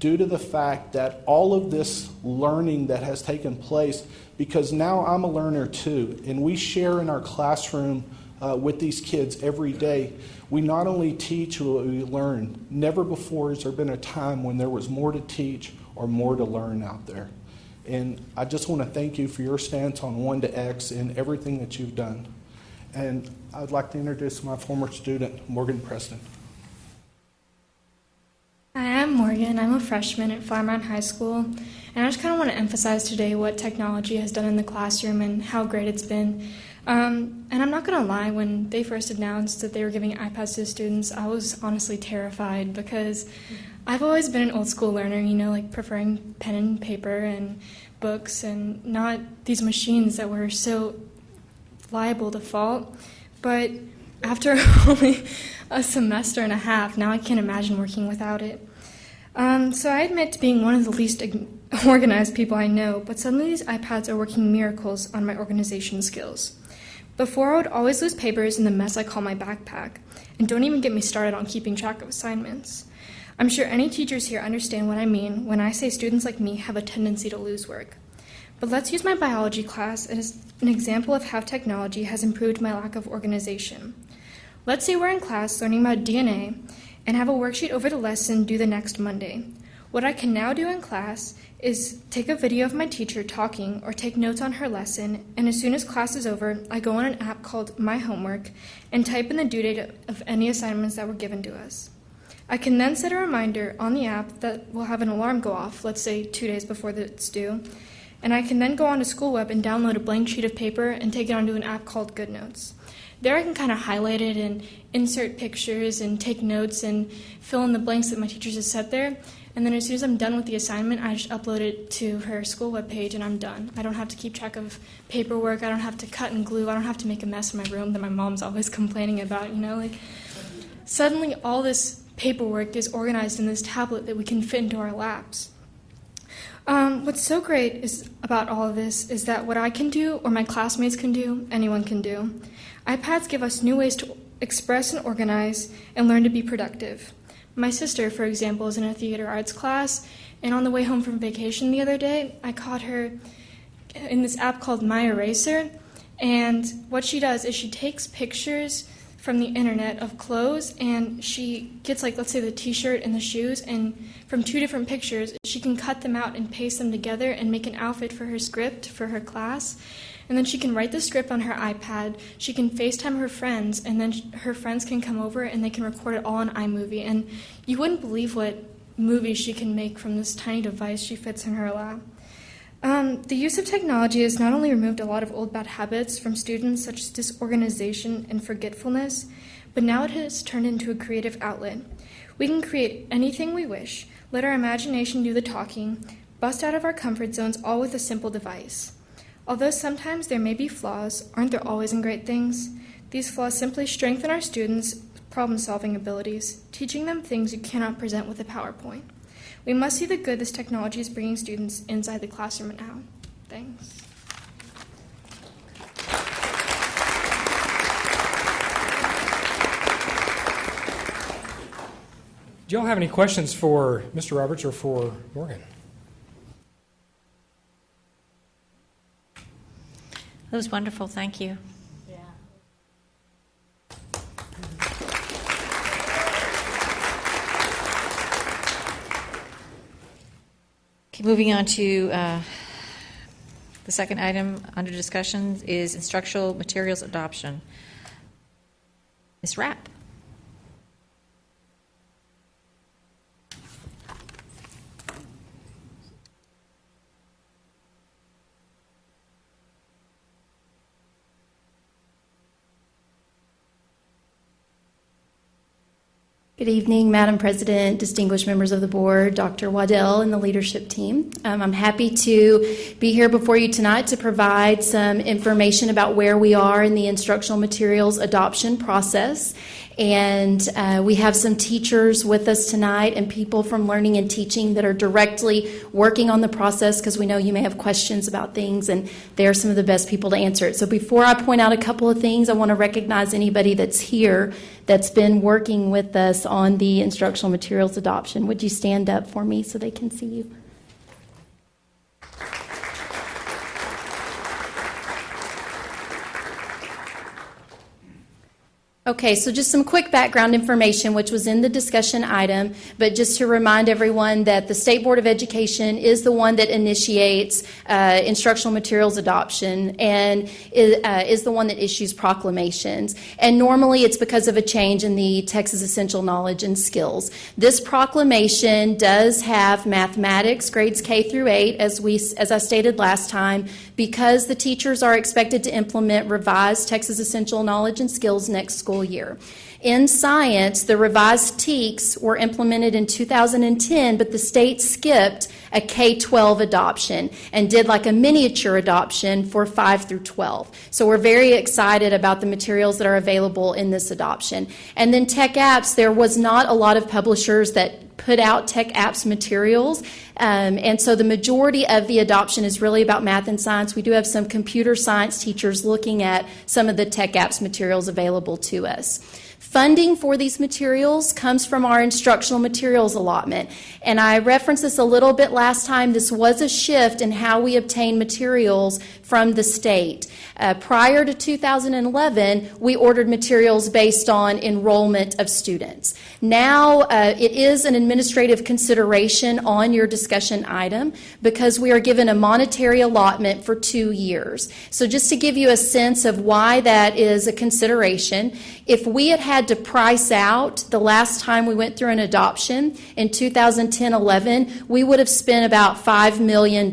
due to the fact that all of this learning that has taken place, because now I'm a learner too, and we share in our classroom with these kids every day. We not only teach, but we learn. Never before has there been a time when there was more to teach or more to learn out there. And I just want to thank you for your stance on 1 to X and everything that you've done. And I'd like to introduce my former student, Morgan Preston. Hi, I'm Morgan. I'm a freshman at Flower Mound High School, and I just kind of want to emphasize today what technology has done in the classroom and how great it's been. And I'm not going to lie, when they first announced that they were giving iPads to students, I was honestly terrified because I've always been an old school learner, you know, like preferring pen and paper and books and not these machines that were so liable to fault. But after only a semester and a half, now I can't imagine working without it. So I admit to being one of the least organized people I know, but suddenly these iPads are working miracles on my organization skills. Before, I would always lose papers in the mess I call my backpack, and don't even get me started on keeping track of assignments. I'm sure any teachers here understand what I mean when I say students like me have a tendency to lose work. But let's use my biology class as an example of how technology has improved my lack of organization. Let's say we're in class learning about DNA and have a worksheet over the lesson due the next Monday. What I can now do in class is take a video of my teacher talking or take notes on her lesson, and as soon as class is over, I go on an app called My Homework and type in the due date of any assignments that were given to us. I can then set a reminder on the app that will have an alarm go off, let's say 2 days before it's due, and I can then go onto School Web and download a blank sheet of paper and take it onto an app called GoodNotes. There I can kind of highlight it and insert pictures and take notes and fill in the blanks that my teachers have set there. And then as soon as I'm done with the assignment, I just upload it to her school webpage and I'm done. I don't have to keep track of paperwork. I don't have to cut and glue. I don't have to make a mess in my room that my mom's always complaining about, you know? Like, suddenly all this paperwork is organized in this tablet that we can fit into our laps. What's so great about all of this is that what I can do or my classmates can do, anyone can do. iPads give us new ways to express and organize and learn to be productive. My sister, for example, is in a theater arts class, and on the way home from vacation the other day, I caught her in this app called My Eraser, and what she does is she takes pictures from the internet of clothes, and she gets, like, let's say the t-shirt and the shoes, and from 2 different pictures, she can cut them out and paste them together and make an outfit for her script for her class. And then she can write the script on her iPad, she can FaceTime her friends, and then her friends can come over and they can record it all on iMovie. And you wouldn't believe what movies she can make from this tiny device she fits in her lap. The use of technology has not only removed a lot of old bad habits from students, such as disorganization and forgetfulness, but now it has turned into a creative outlet. We can create anything we wish, let our imagination do the talking, bust out of our comfort zones, all with a simple device. Although sometimes there may be flaws, aren't there always in great things? These flaws simply strengthen our students' problem-solving abilities, teaching them things you cannot present with a PowerPoint. We must see the good this technology is bringing students inside the classroom and out. Thanks. Do y'all have any questions for Mr. Roberts or for Morgan? That was wonderful. Thank you. Okay, moving on to the second item under discussion is instructional materials adoption. Ms. Rapp. Good evening, Madam President, distinguished members of the board, Dr. Waddell, and the leadership team. I'm happy to be here before you tonight to provide some information about where we are in the instructional materials adoption process. And we have some teachers with us tonight and people from learning and teaching that are directly working on the process, because we know you may have questions about things, and they're some of the best people to answer it. So before I point out a couple of things, I want to recognize anybody that's here that's been working with us on the instructional materials adoption. Would you stand up for me so they can see you? Okay, so just some quick background information, which was in the discussion item, but just to remind everyone that the State Board of Education is the one that initiates instructional materials adoption and is the one that issues proclamations. And normally it's because of a change in the Texas Essential Knowledge and Skills. This proclamation does have mathematics, grades K through 8, as I stated last time, because the teachers are expected to implement revised Texas Essential Knowledge and Skills next school year. In science, the revised TEKS were implemented in 2010, but the state skipped a K-12 adoption and did like a miniature adoption for 5 through 12. So we're very excited about the materials that are available in this adoption. And then Tech Apps, there was not a lot of publishers that put out Tech Apps materials. And so the majority of the adoption is really about math and science. We do have some computer science teachers looking at some of the Tech Apps materials available to us. Funding for these materials comes from our instructional materials allotment. And I referenced this a little bit last time. This was a shift in how we obtain materials from the state. Prior to 2011, we ordered materials based on enrollment of students. Now, it is an administrative consideration on your discussion item because we are given a monetary allotment for 2 years. So just to give you a sense of why that is a consideration, if we had to price out the last time we went through an adoption in 2010-11, we would have spent about $5 million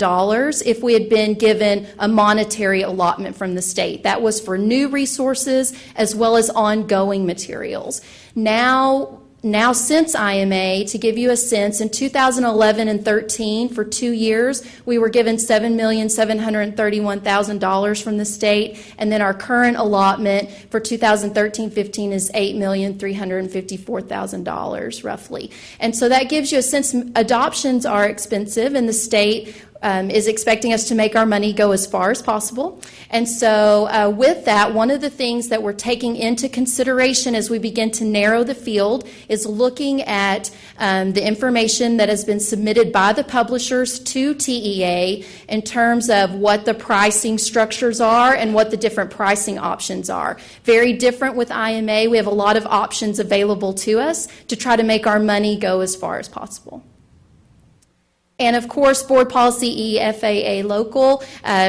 if we had been given a monetary allotment from the state. That was for new resources as well as ongoing materials. Now, since IMA, to give you a sense, in 2011 and 13, for 2 years, we were given $7,731,000 from the state, and then our current allotment for 2013-15 is $8,354,000, roughly. And so that gives you a sense. Adoptions are expensive, and the state is expecting us to make our money go as far as possible. And so with that, one of the things that we're taking into consideration as we begin to narrow the field is looking at the information that has been submitted by the publishers to TEA in terms of what the pricing structures are and what the different pricing options are. Very different with IMA. We have a lot of options available to us to try to make our money go as far as possible. And of course, Board Policy EFAA Local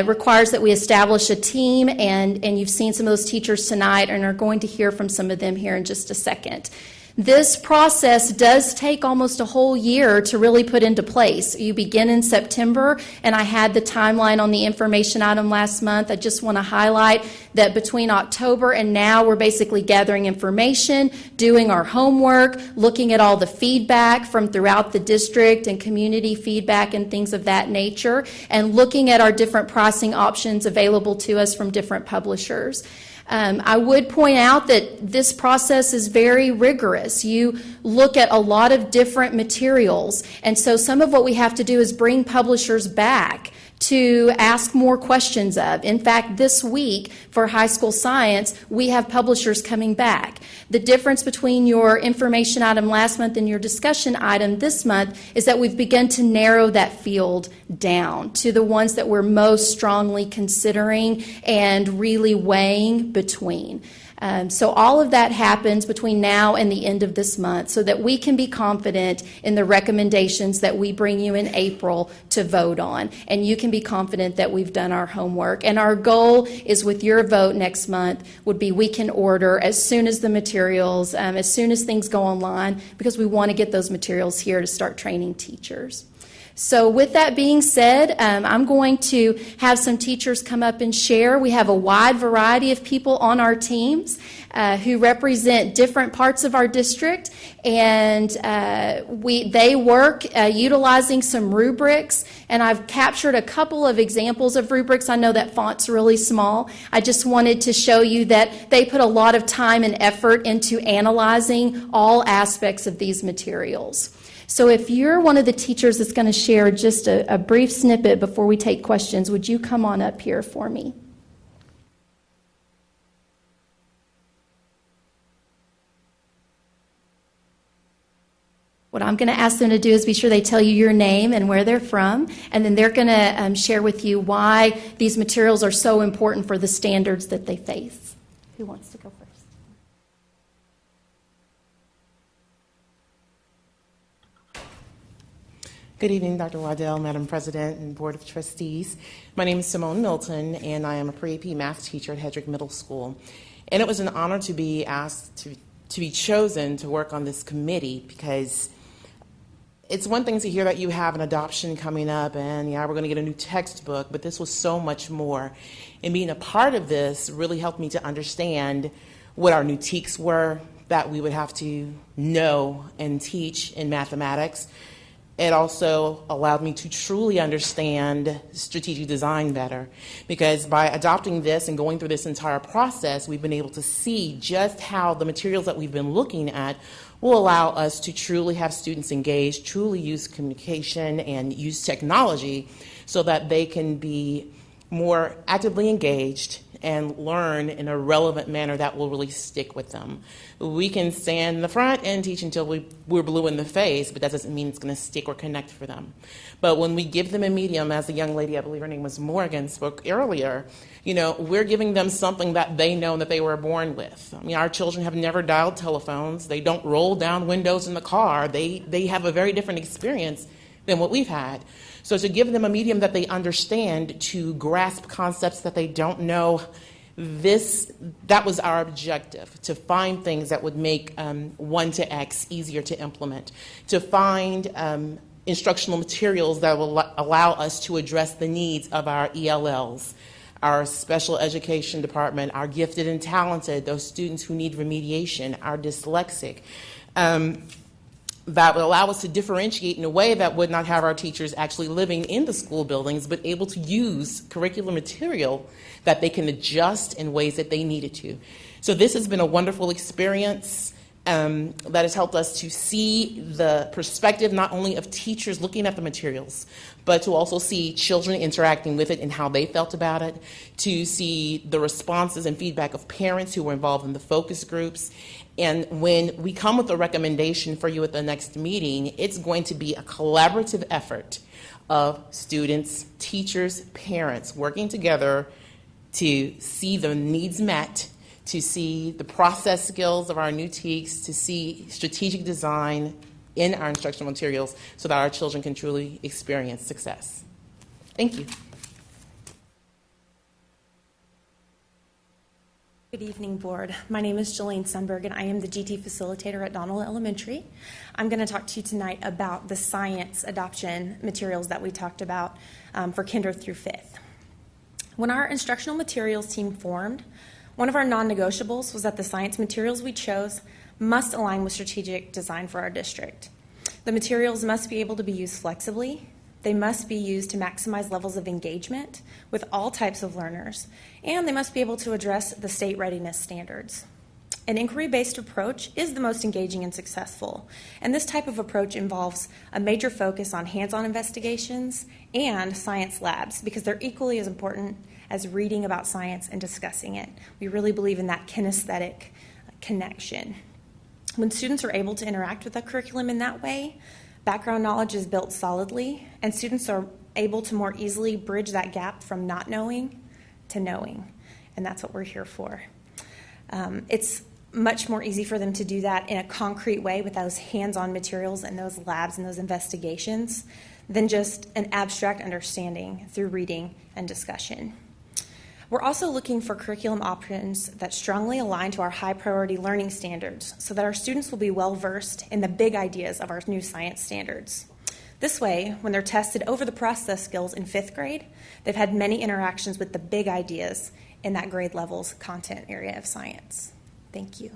requires that we establish a team, and you've seen some of those teachers tonight and are going to hear from some of them here in just a second. This process does take almost a whole year to really put into place. You begin in September, and I had the timeline on the information item last month. I just want to highlight that between October and now, we're basically gathering information, doing our homework, looking at all the feedback from throughout the district and community feedback and things of that nature, and looking at our different pricing options available to us from different publishers. I would point out that this process is very rigorous. You look at a lot of different materials, and so some of what we have to do is bring publishers back to ask more questions of. In fact, this week for high school science, we have publishers coming back. The difference between your information item last month and your discussion item this month is that we've begun to narrow that field down to the ones that we're most strongly considering and really weighing between. So all of that happens between now and the end of this month so that we can be confident in the recommendations that we bring you in April to vote on. And you can be confident that we've done our homework. And our goal is with your vote next month would be we can order as soon as the materials, as soon as things go online, because we want to get those materials here to start training teachers. So with that being said, I'm going to have some teachers come up and share. We have a wide variety of people on our teams who represent different parts of our district, and they work utilizing some rubrics, and I've captured a couple of examples of rubrics. I know that font's really small. I just wanted to show you that they put a lot of time and effort into analyzing all aspects of these materials. So if you're one of the teachers that's going to share just a brief snippet before we take questions, would you come on up here for me? What I'm going to ask them to do is be sure they tell you your name and where they're from, and then they're going to share with you why these materials are so important for the standards that they face. Who wants to go first? Good evening, Dr. Waddell, Madam President, and Board of Trustees. My name is Simone Milton, and I am a pre-AP math teacher at Hedrick Middle School. And it was an honor to be asked to be chosen to work on this committee, because it's one thing to hear that you have an adoption coming up and we're going to get a new textbook, but this was so much more. And being a part of this really helped me to understand what our new TEKs were that we would have to know and teach in mathematics. It also allowed me to truly understand strategic design better, because by adopting this and going through this entire process, we've been able to see just how the materials that we've been looking at will allow us to truly have students engaged, truly use communication and use technology so that they can be more actively engaged and learn in a relevant manner that will really stick with them. We can stand in the front and teach until we're blue in the face, but that doesn't mean it's going to stick or connect for them. But when we give them a medium, as the young lady, I believe her name was Morgan, spoke earlier, we're giving them something that they know that they were born with. I mean, our children have never dialed telephones. They don't roll down windows in the car. They have a very different experience than what we've had. So to give them a medium that they understand, to grasp concepts that they don't know, that was our objective, to find things that would make 1 to X easier to implement, to find instructional materials that will allow us to address the needs of our ELLs, our special education department, our gifted and talented, those students who need remediation, our dyslexic. That would allow us to differentiate in a way that would not have our teachers actually living in the school buildings, but able to use curriculum material that they can adjust in ways that they needed to. So this has been a wonderful experience that has helped us to see the perspective not only of teachers looking at the materials, but to also see children interacting with it and how they felt about it, to see the responses and feedback of parents who were involved in the focus groups. And when we come with a recommendation for you at the next meeting, it's going to be a collaborative effort of students, teachers, parents working together to see the needs met, to see the process skills of our new TEKs, to see strategic design in our instructional materials so that our children can truly experience success. Thank you. Good evening, Board. My name is Jolene Sunberg, and I am the GT facilitator at Donald Elementary. I'm going to talk to you tonight about the science adoption materials that we talked about for kinder through 5th. When our instructional materials team formed, one of our non-negotiables was that the science materials we chose must align with strategic design for our district. The materials must be able to be used flexibly. They must be used to maximize levels of engagement with all types of learners, and they must be able to address the state readiness standards. An inquiry-based approach is the most engaging and successful, and this type of approach involves a major focus on hands-on investigations and science labs, because they're equally as important as reading about science and discussing it. We really believe in that kinesthetic connection. When students are able to interact with the curriculum in that way, background knowledge is built solidly, and students are able to more easily bridge that gap from not knowing to knowing, and that's what we're here for. It's much more easy for them to do that in a concrete way with those hands-on materials and those labs and those investigations than just an abstract understanding through reading and discussion. We're also looking for curriculum options that strongly align to our high-priority learning standards so that our students will be well-versed in the big ideas of our new science standards. This way, when they're tested over the process skills in 5th grade, they've had many interactions with the big ideas in that grade level's content area of science. Thank you.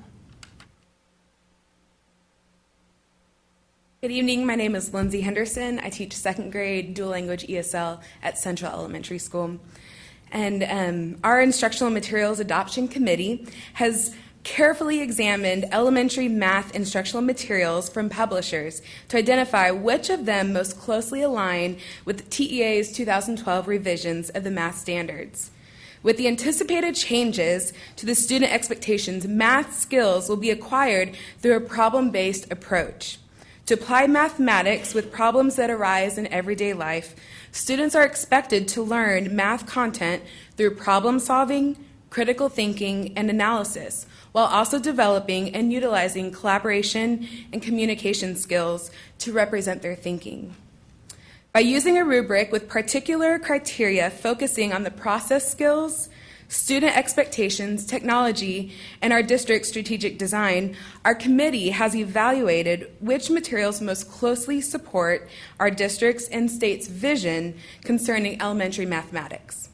Good evening. My name is Lindsay Henderson. I teach 2nd grade dual language ESL at Central Elementary School. And our Instructional Materials Adoption Committee has carefully examined elementary math instructional materials from publishers to identify which of them most closely align with TEA's 2012 revisions of the math standards. With the anticipated changes to the student expectations, math skills will be acquired through a problem-based approach. To apply mathematics with problems that arise in everyday life, students are expected to learn math content through problem solving, critical thinking, and analysis, while also developing and utilizing collaboration and communication skills to represent their thinking. By using a rubric with particular criteria focusing on the process skills, student expectations, technology, and our district's strategic design, our committee has evaluated which materials most closely support our district's and state's vision concerning elementary mathematics.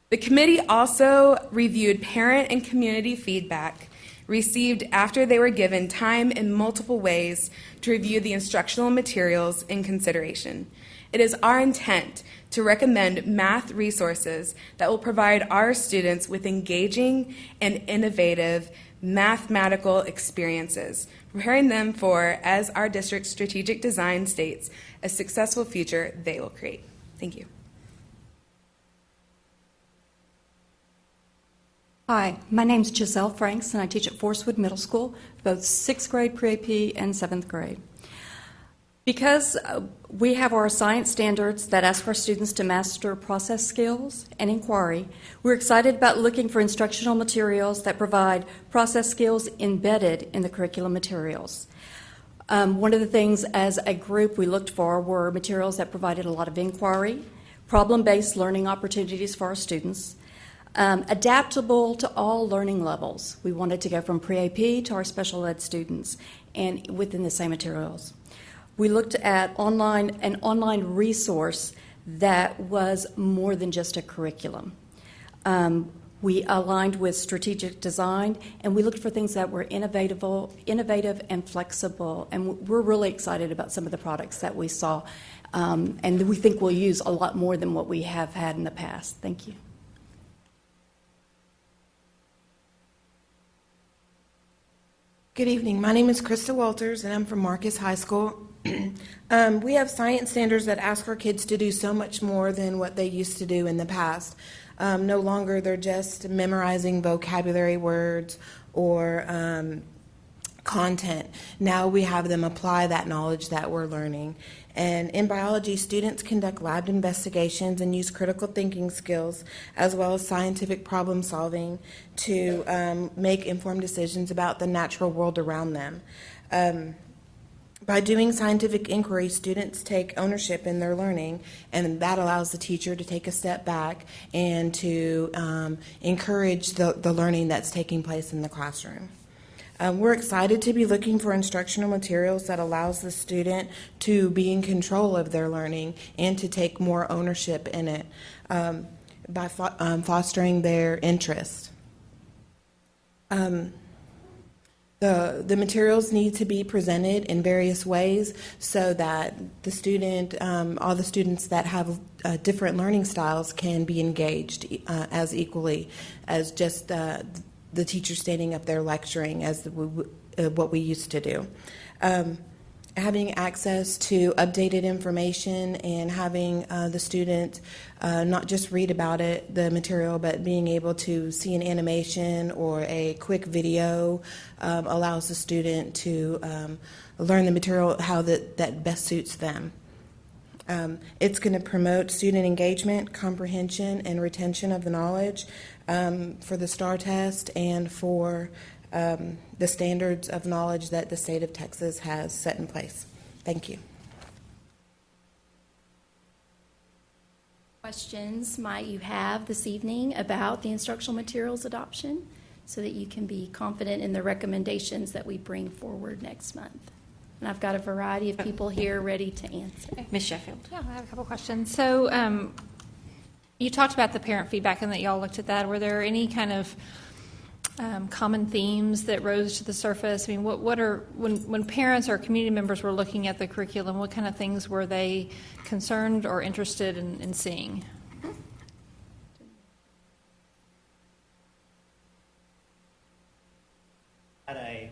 The committee also reviewed parent and community feedback received after they were given time in multiple ways to review the instructional materials in consideration. It is our intent to recommend math resources that will provide our students with engaging and innovative mathematical experiences, preparing them for, as our district's strategic design states, a successful future they will create. Thank you. Hi, my name is Giselle Franks, and I teach at Forestwood Middle School, both 6th grade pre-AP and 7th grade. Because we have our science standards that ask our students to master process skills and inquiry, we're excited about looking for instructional materials that provide process skills embedded in the curriculum materials. One of the things as a group we looked for were materials that provided a lot of inquiry, problem-based learning opportunities for our students, adaptable to all learning levels. We wanted to go from pre-AP to our special ed students and within the same materials. We looked at an online resource that was more than just a curriculum. We aligned with strategic design, and we looked for things that were innovative and flexible, and we're really excited about some of the products that we saw, and we think we'll use a lot more than what we have had in the past. Thank you. Good evening. My name is Krista Walters, and I'm from Marcus High School. We have science standards that ask our kids to do so much more than what they used to do in the past. No longer they're just memorizing vocabulary words or content. Now we have them apply that knowledge that we're learning. And in biology, students conduct lab investigations and use critical thinking skills as well as scientific problem solving to make informed decisions about the natural world around them. By doing scientific inquiry, students take ownership in their learning, and that allows the teacher to take a step back and to encourage the learning that's taking place in the classroom. We're excited to be looking for instructional materials that allows the student to be in control of their learning and to take more ownership in it by fostering their interest. The materials need to be presented in various ways so that the student, all the students that have different learning styles can be engaged as equally as just the teacher standing up there lecturing as what we used to do. Having access to updated information and having the student not just read about it, the material, but being able to see an animation or a quick video allows the student to learn the material how that best suits them. It's going to promote student engagement, comprehension, and retention of the knowledge for the STAR test and for the standards of knowledge that the state of Texas has set in place. Thank you. Questions might you have this evening about the instructional materials adoption so that you can be confident in the recommendations that we bring forward next month? And I've got a variety of people here ready to answer. Ms. Sheffield. Yeah, I have a couple questions. So you talked about the parent feedback and that y'all looked at that. Were there any kind of common themes that rose to the surface? I mean, what are, when parents or community members were looking at the curriculum, what kind of things were they concerned or interested in seeing? Had a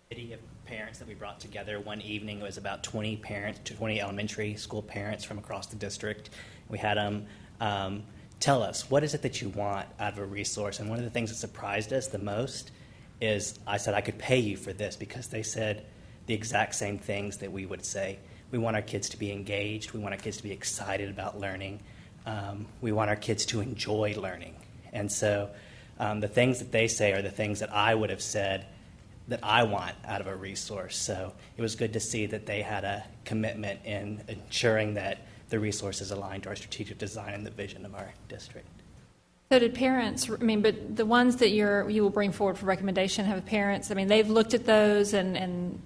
committee of parents that we brought together one evening. It was about 20 parents, 20 elementary school parents from across the district. We had them tell us, what is it that you want out of a resource? And one of the things that surprised us the most is I said I could pay you for this, because they said the exact same things that we would say. We want our kids to be engaged. We want our kids to be excited about learning. We want our kids to enjoy learning. And so the things that they say are the things that I would have said that I want out of a resource. So it was good to see that they had a commitment in ensuring that the resources aligned to our strategic design and the vision of our district. So did parents, I mean, but the ones that you will bring forward for recommendation have parents, I mean, they've looked at those and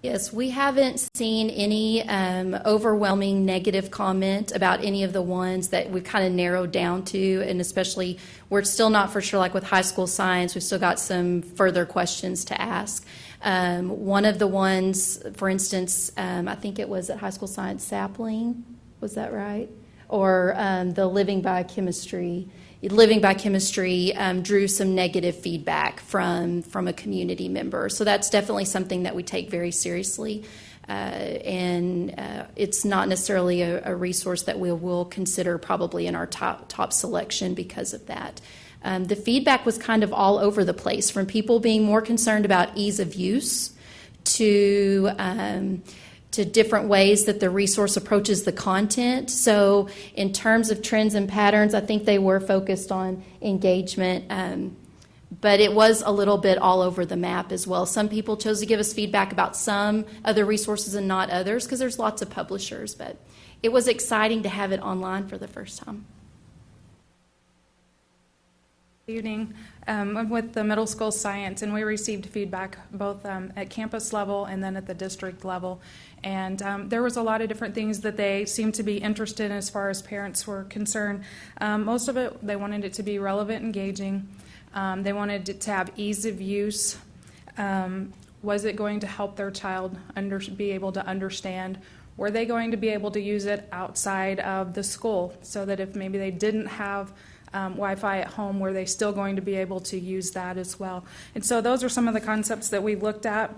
Yes, we haven't seen any overwhelming negative comment about any of the ones that we've kind of narrowed down to, and especially we're still not for sure, like with high school science, we've still got some further questions to ask. One of the ones, for instance, I think it was at high school science sapling, was that right? Or the living by chemistry drew some negative feedback from a community member. So that's definitely something that we take very seriously. And it's not necessarily a resource that we will consider probably in our top selection because of that. The feedback was kind of all over the place, from people being more concerned about ease of use to different ways that the resource approaches the content. So in terms of trends and patterns, I think they were focused on engagement, but it was a little bit all over the map as well. Some people chose to give us feedback about some other resources and not others, because there's lots of publishers, but it was exciting to have it online for the first time. Good evening. I'm with the middle school science, and we received feedback both at campus level and then at the district level. And there was a lot of different things that they seemed to be interested in as far as parents were concerned. Most of it, they wanted it to be relevant, engaging. They wanted it to have ease of use. Was it going to help their child be able to understand? Were they going to be able to use it outside of the school, so that if maybe they didn't have Wi-Fi at home, were they still going to be able to use that as well? And so those are some of the concepts that we looked at.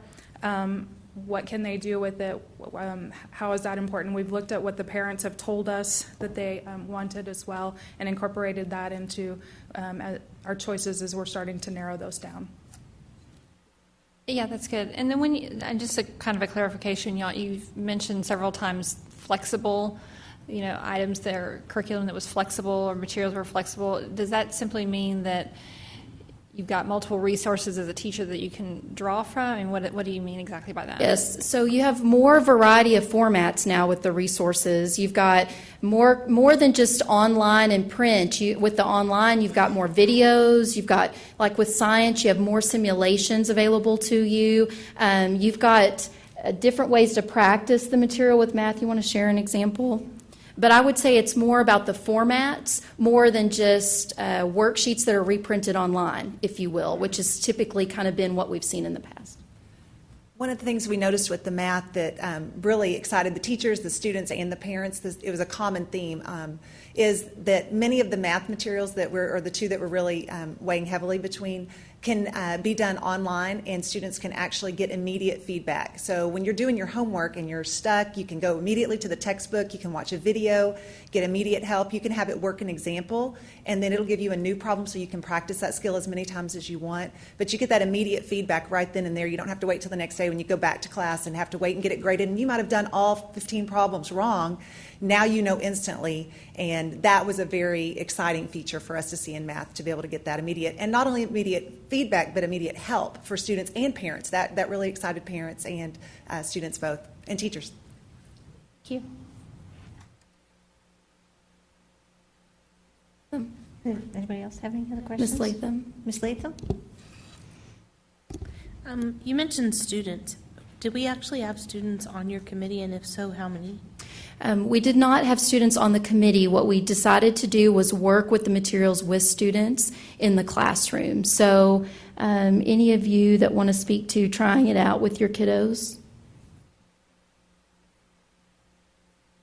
What can they do with it? How is that important? We've looked at what the parents have told us that they wanted as well, and incorporated that into our choices as we're starting to narrow those down. yeah, that's good. And then and just a kind of a clarification, you've mentioned several times flexible, items that are curriculum that was flexible or materials were flexible. Does that simply mean that you've got multiple resources as a teacher that you can draw from? I mean, what do you mean exactly by that? Yes, so you have more variety of formats now with the resources. You've got more than just online and print. With the online, you've got more videos. You've got, like with science, you have more simulations available to you. You've got different ways to practice the material. With math, you want to share an example? But I would say it's more about the formats, more than just worksheets that are reprinted online, if you will, which has typically kind of been what we've seen in the past. One of the things we noticed with the math that really excited the teachers, the students, and the parents, it was a common theme, is that many of the math materials or the two that we're really weighing heavily between, can be done online, and students can actually get immediate feedback. So when you're doing your homework and you're stuck, you can go immediately to the textbook, you can watch a video, get immediate help, you can have it work an example, and then it'll give you a new problem so you can practice that skill as many times as you want. But you get that immediate feedback right then and there. You don't have to wait till the next day when you go back to class and have to wait and get it graded, and you might have done all 15 problems wrong. Now you know instantly, and that was a very exciting feature for us to see in math, to be able to get that immediate, and not only immediate feedback, but immediate help for students and parents. That really excited parents and students both, and teachers. Thank you. Anybody else have any other questions? Ms. Latham. Ms. Latham? You mentioned students. Did we actually have students on your committee, and if so, how many? We did not have students on the committee. What we decided to do was work with the materials with students in the classroom. So any of you that want to speak to trying it out with your kiddos?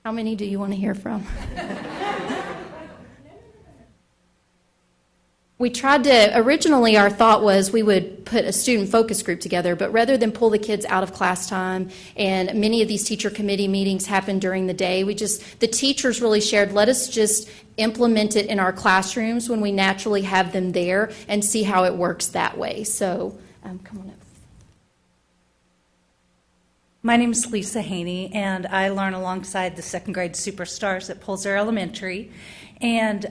How many do you want to hear from? We tried to, originally our thought was we would put a student focus group together, but rather than pull the kids out of class time, and many of these teacher committee meetings happen during the day, the teachers really shared, let us just implement it in our classrooms when we naturally have them there and see how it works that way. So, come on up. My name is Lisa Haney, and I learn alongside the second grade superstars at Polzer Elementary. And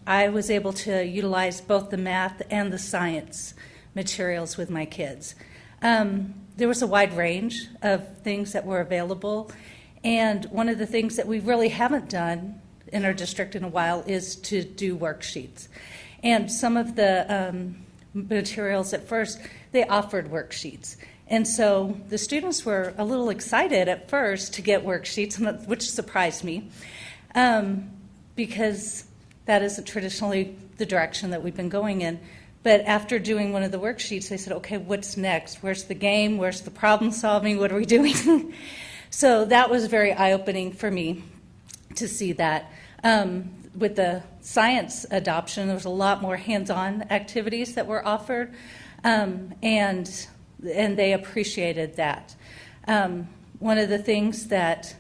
I was able to utilize both the math and the science materials with my kids. There was a wide range of things that were available. And one of the things that we really haven't done in our district in a while is to do worksheets. And some of the materials at first, they offered worksheets. And so the students were a little excited at first to get worksheets, which surprised me, because that isn't traditionally the direction that we've been going in. But after doing one of the worksheets, they said, okay, what's next? Where's the game? Where's the problem solving? What are we doing? So that was very eye-opening for me to see that. With the science adoption, there was a lot more hands-on activities that were offered, and they appreciated that. One of the things that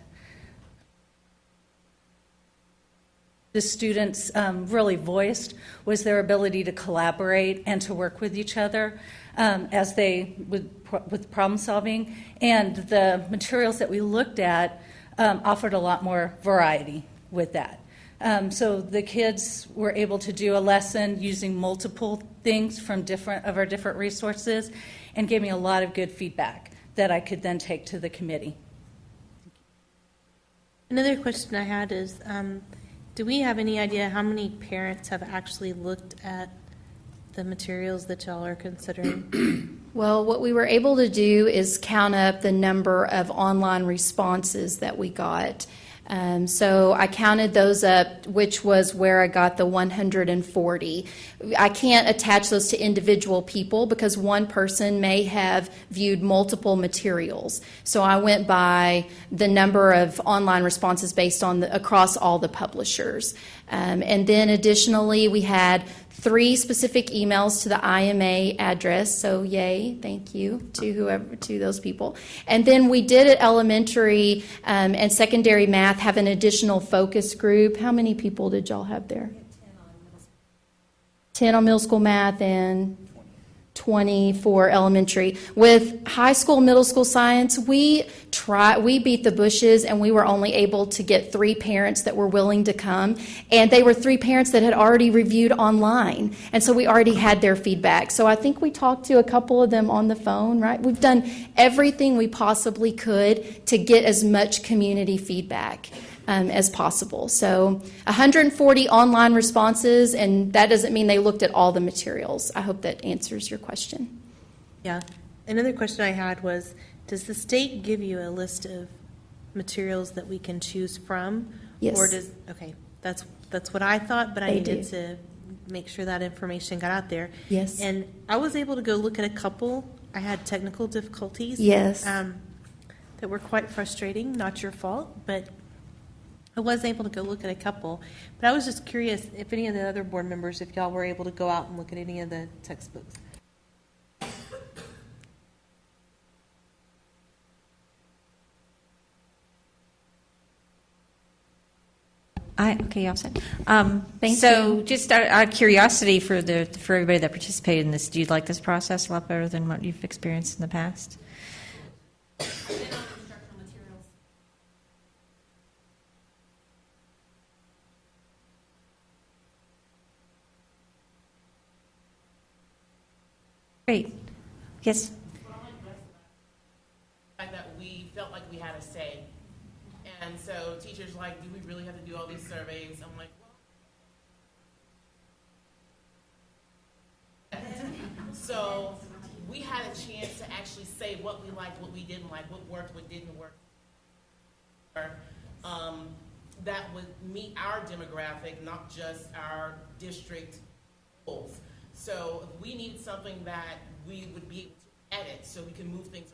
the students really voiced was their ability to collaborate and to work with each other as they with problem solving, and the materials that we looked at offered a lot more variety with that. So the kids were able to do a lesson using multiple things from different resources, and gave me a lot of good feedback that I could then take to the committee. Another question I had is, do we have any idea how many parents have actually looked at the materials that y'all are considering? Well, what we were able to do is count up the number of online responses that we got. So I counted those up, which was where I got the 140. I can't attach those to individual people because one person may have viewed multiple materials. So I went by the number of online responses based on across all the publishers. And then additionally, we had 3 specific emails to the IMA address, so yay, thank you to those people. And then we did at elementary and secondary math have an additional focus group. How many people did y'all have there? 10 on middle school math and 20 for elementary. With high school, middle school science, we beat the bushes, and we were only able to get 3 parents that were willing to come, and they were 3 parents that had already reviewed online, and so we already had their feedback. So I think we talked to a couple of them on the phone, right? We've done everything we possibly could to get as much community feedback as possible. So 140 online responses, and that doesn't mean they looked at all the materials. I hope that answers your question. Yeah. Another question I had was, does the state give you a list of materials that we can choose from? Yes. Or okay, that's what I thought, but I They needed do. to make sure that information got out there. Yes. And I was able to go look at a couple. I had technical difficulties. Yes. That were quite frustrating, not your fault, but I was able to go look at a couple. But I was just curious if any of the other board members, if y'all were able to go out and look at any of the textbooks. Okay, y'all said. So, just out of curiosity for everybody that participated in this, do you like this process a lot better than what you've experienced in the past? Great. Yes. That we felt like we had a say. And so teachers were like, do we really have to do all these surveys? I'm like, well. So we had a chance to actually say what we liked, what we didn't like, what worked, what didn't work. That would meet our demographic, not just our district goals. So if we need something that we would be able to edit so we can move things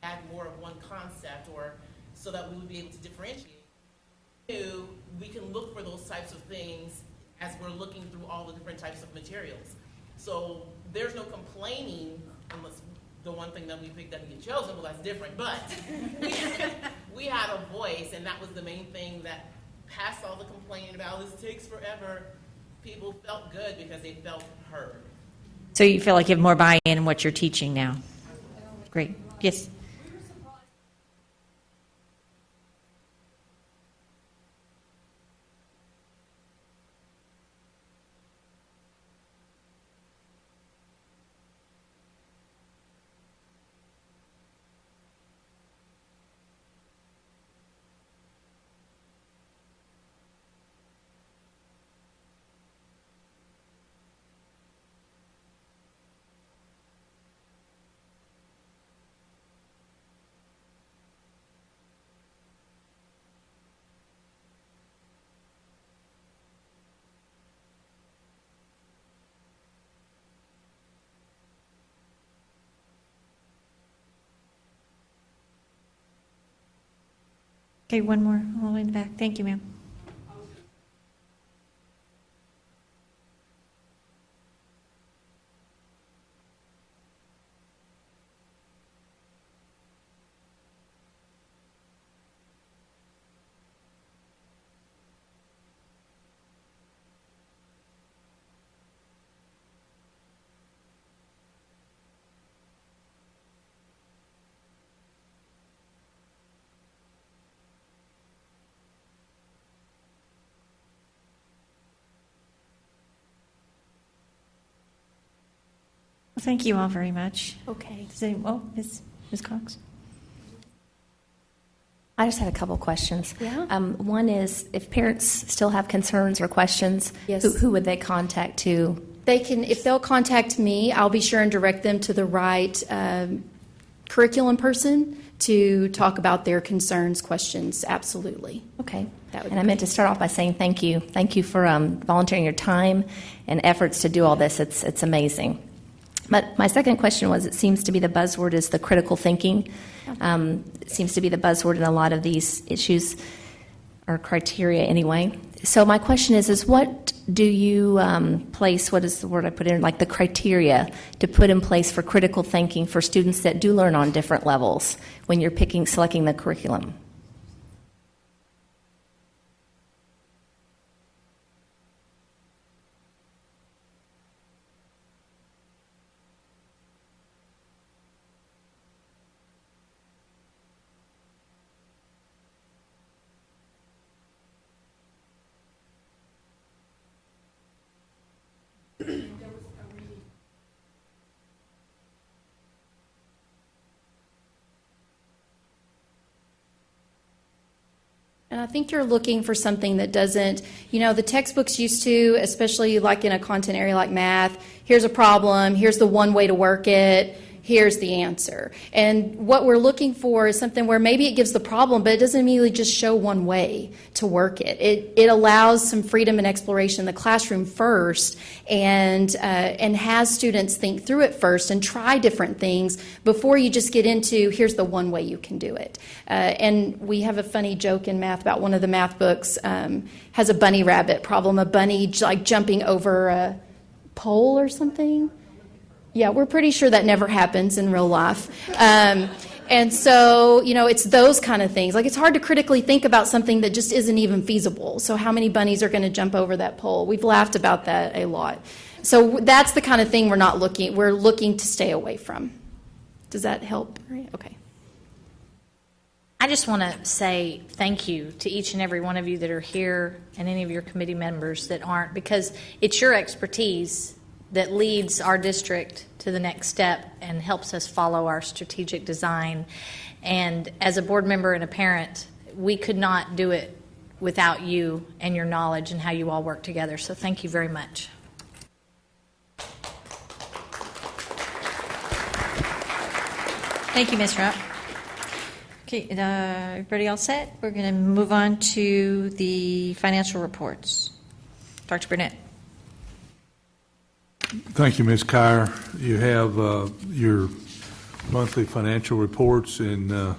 around, add more of one concept, or so that we would be able to differentiate, we can look for those types of things as we're looking through all the different types of materials. So there's no complaining, unless the one thing that we picked doesn't get chosen, well, that's different, but we had a voice, and that was the main thing that passed all the complaining about, this takes forever. People felt good because they felt heard. So you feel like you have more buy-in in what you're teaching now? Great. Yes? Okay, one more, all the way in the back. Thank you, ma'am. Well, thank you all very much. Okay. Ms. Cox? I just had a couple questions. Yeah. One is, if parents still have concerns or questions, Yes. who would they contact to? They can, if they'll contact me, I'll be sure and direct them to the right curriculum person to talk about their concerns, questions. Absolutely. Okay. That would And be I meant to great. start off by saying thank you. Thank you for volunteering your time and efforts to do all this. It's amazing. But my second question was, it seems to be the buzzword is the critical thinking. It seems to be the buzzword in a lot of these issues, or criteria anyway. So my question is what do you place, what is the word I put in, like the criteria to put in place for critical thinking for students that do learn on different levels when you're selecting the curriculum? And I think you're looking for something that doesn't, the textbooks used to, especially like in a content area like math, here's a problem, here's the one way to work it, here's the answer. And what we're looking for is something where maybe it gives the problem, but it doesn't immediately just show one way to work it. It allows some freedom and exploration in the classroom first, and has students think through it first and try different things before you just get into, here's the one way you can do it. And we have a funny joke in math about one of the math books has a bunny rabbit problem, a bunny like jumping over a pole or something. Yeah, we're pretty sure that never happens in real life. And so, it's those kind of things. Like, it's hard to critically think about something that just isn't even feasible. So how many bunnies are going to jump over that pole? We've laughed about that a lot. So that's the kind of thing we're looking to stay away from. Does that help? Okay. I just want to say thank you to each and every one of you that are here and any of your committee members that aren't, because it's your expertise that leads our district to the next step and helps us follow our strategic design. And as a board member and a parent, we could not do it without you and your knowledge and how you all work together. So thank you very much. Thank you, Ms. Rupp. Okay, everybody all set? We're going to move on to the financial reports. Dr. Burnett. Thank you, Ms. Kyer. You have your monthly financial reports, and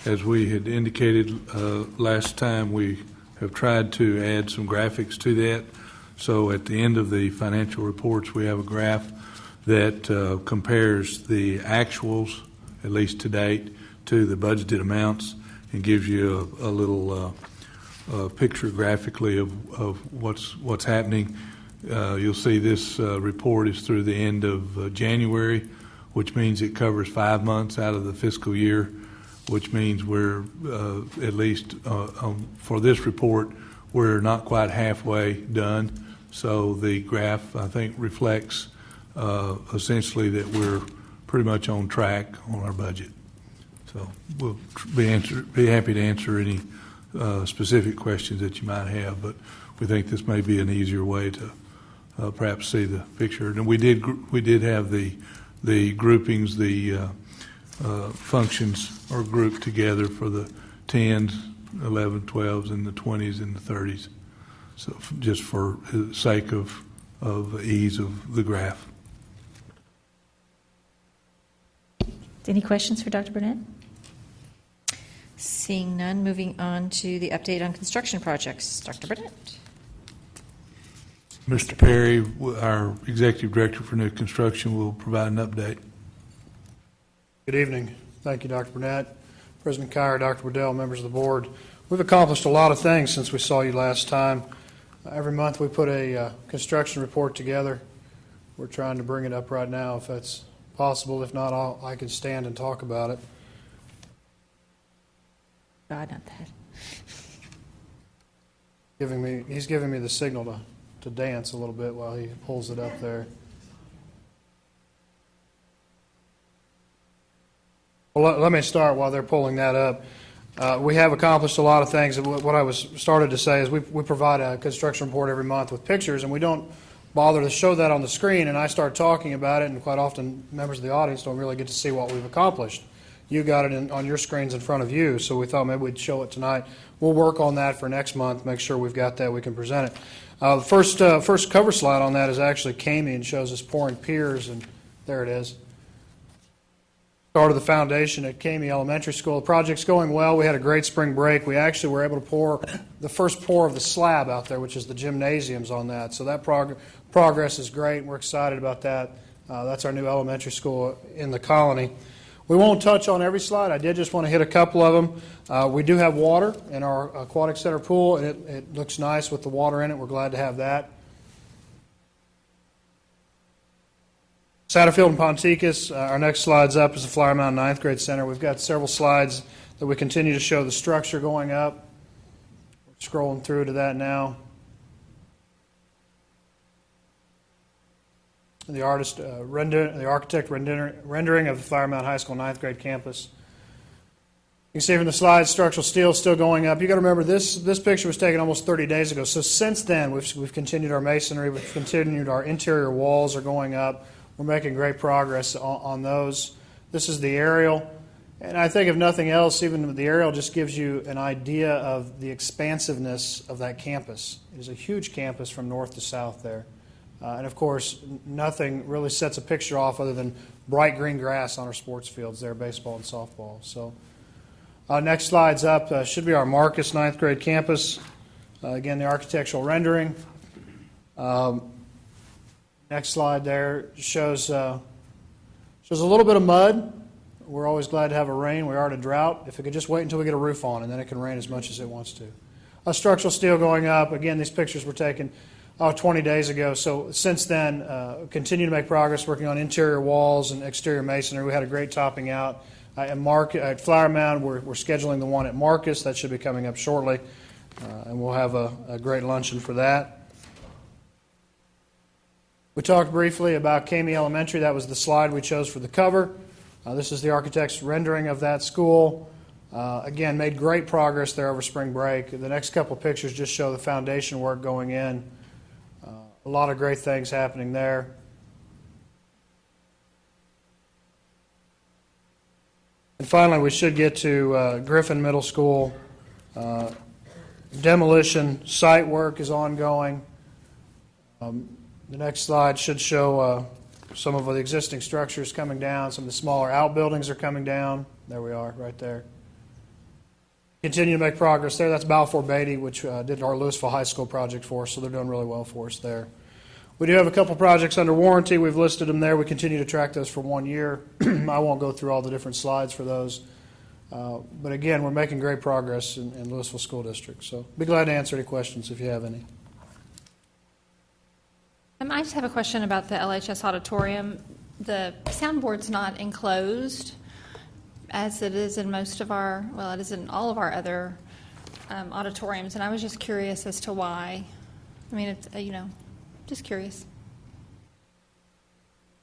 as we had indicated last time, we have tried to add some graphics to that. So at the end of the financial reports, we have a graph that compares the actuals, at least to date, to the budgeted amounts and gives you a little picture graphically of what's happening. You'll see this report is through the end of January, which means it covers 5 months out of the fiscal year, which means we're, at least for this report, we're not quite halfway done. So the graph, I think, reflects essentially that we're pretty much on track on our budget. So we'll be happy to answer any specific questions that you might have, but we think this may be an easier way to perhaps see the picture. And we did have the groupings, the functions are grouped together for the 10s, 11, 12s, and the 20s and the 30s. So just for the sake of ease of the graph. Any questions for Dr. Burnett? Seeing none, moving on to the update on construction projects. Dr. Burnett. Mr. Perry, our Executive Director for New Construction, will provide an update. Good evening. Thank you, Dr. Burnett, President Kyer, Dr. Waddell, members of the board. We've accomplished a lot of things since we saw you last time. Every month we put a construction report together. We're trying to bring it up right now if that's possible. If not, I can stand and talk about it. God, not that. He's giving me the signal to dance a little bit while he pulls it up there. Well, let me start while they're pulling that up. We have accomplished a lot of things. What I started to say is we provide a construction report every month with pictures, and we don't bother to show that on the screen, and I start talking about it, and quite often members of the audience don't really get to see what we've accomplished. You got it on your screens in front of you, so we thought maybe we'd show it tonight. We'll work on that for next month, make sure we've got that, we can present it. The first cover slide on that is actually Kamey and shows us pouring piers, and there it is. Started the foundation at Kamey Elementary School. The project's going well. We had a great spring break. We actually were able to pour the first pour of the slab out there, which is the gymnasiums on that. So that progress is great. We're excited about that. That's our new elementary school in the colony. We won't touch on every slide. I did just want to hit a couple of them. We do have water in our aquatic center pool, and it looks nice with the water in it. We're glad to have that. Satterfield and Ponticus, our next slide's up, is the Flower Mound Ninth Grade Center. We've got several slides that we continue to show the structure going up. We're scrolling through to that now. The architect rendering of the Flower Mound High School Ninth Grade campus. You can see from the slides, structural steel still going up. You got to remember this picture was taken almost 30 days ago. So since then, we've continued our masonry, we've continued our interior walls are going up. We're making great progress on those. This is the aerial. And I think if nothing else, even the aerial just gives you an idea of the expansiveness of that campus. It is a huge campus from north to south there. And of course, nothing really sets a picture off other than bright green grass on our sports fields there, baseball and softball. So next slide's up. Should be our Marcus ninth grade campus. Again, the architectural rendering. Next slide there shows a little bit of mud. We're always glad to have a rain. We are at a drought. If it could just wait until we get a roof on, and then it can rain as much as it wants to. Structural steel going up. Again, these pictures were taken 20 days ago. So since then, continue to make progress working on interior walls and exterior masonry. We had a great topping out at Flower Mound. We're scheduling the one at Marcus. That should be coming up shortly, and we'll have a great luncheon for that. We talked briefly about Kamey Elementary. That was the slide we chose for the cover. This is the architect's rendering of that school. Again, made great progress there over spring break. The next couple of pictures just show the foundation work going in. A lot of great things happening there. And finally, we should get to Griffin Middle School. Demolition site work is ongoing. The next slide should show some of the existing structures coming down. Some of the smaller outbuildings are coming down. There we are, right there. Continue to make progress there. That's Balfour Beatty, which did our Lewisville High School project for us, so they're doing really well for us there. We do have a couple projects under warranty. We've listed them there. We continue to track those for 1 year. I won't go through all the different slides for those. But again, we're making great progress in Lewisville School District. So be glad to answer any questions if you have any. I just have a question about the LHS auditorium. The soundboard's not enclosed as it is in most of our, well, it is in all of our other auditoriums, and I was just curious as to why. I mean, it's, just curious.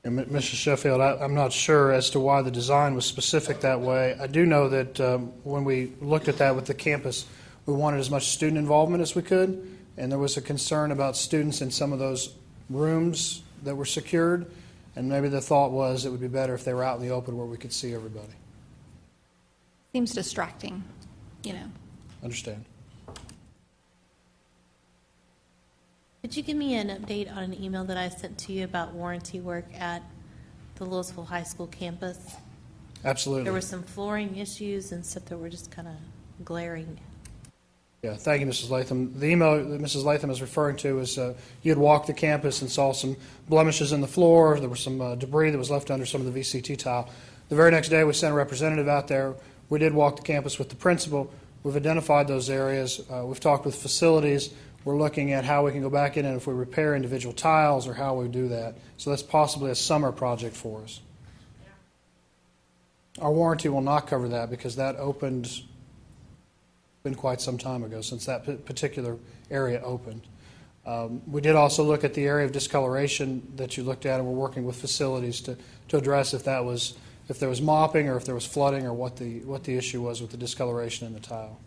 And Mrs. Sheffield, I'm not sure as to why the design was specific that way. I do know that when we looked at that with the campus, we wanted as much student involvement as we could, and there was a concern about students in some of those rooms that were secured, and maybe the thought was it would be better if they were out in the open where we could see everybody. Seems distracting, Understand. Could you give me an update on an email that I sent to you about warranty work at the Lewisville High School campus? Absolutely. There were some flooring issues and stuff that were just kind of glaring. Yeah, thank you, Mrs. Latham. The email that Mrs. Latham is referring to is you had walked the campus and saw some blemishes in the floor. There was some debris that was left under some of the VCT tile. The very next day, we sent a representative out there. We did walk the campus with the principal. We've identified those areas. We've talked with facilities. We're looking at how we can go back in and if we repair individual tiles or how we do that. So that's possibly a summer project for us. Our warranty will not cover that because that opened been quite some time ago since that particular area opened. We did also look at the area of discoloration that you looked at, and we're working with facilities to address if there was mopping or if there was flooding or what the issue was with the discoloration in the tile.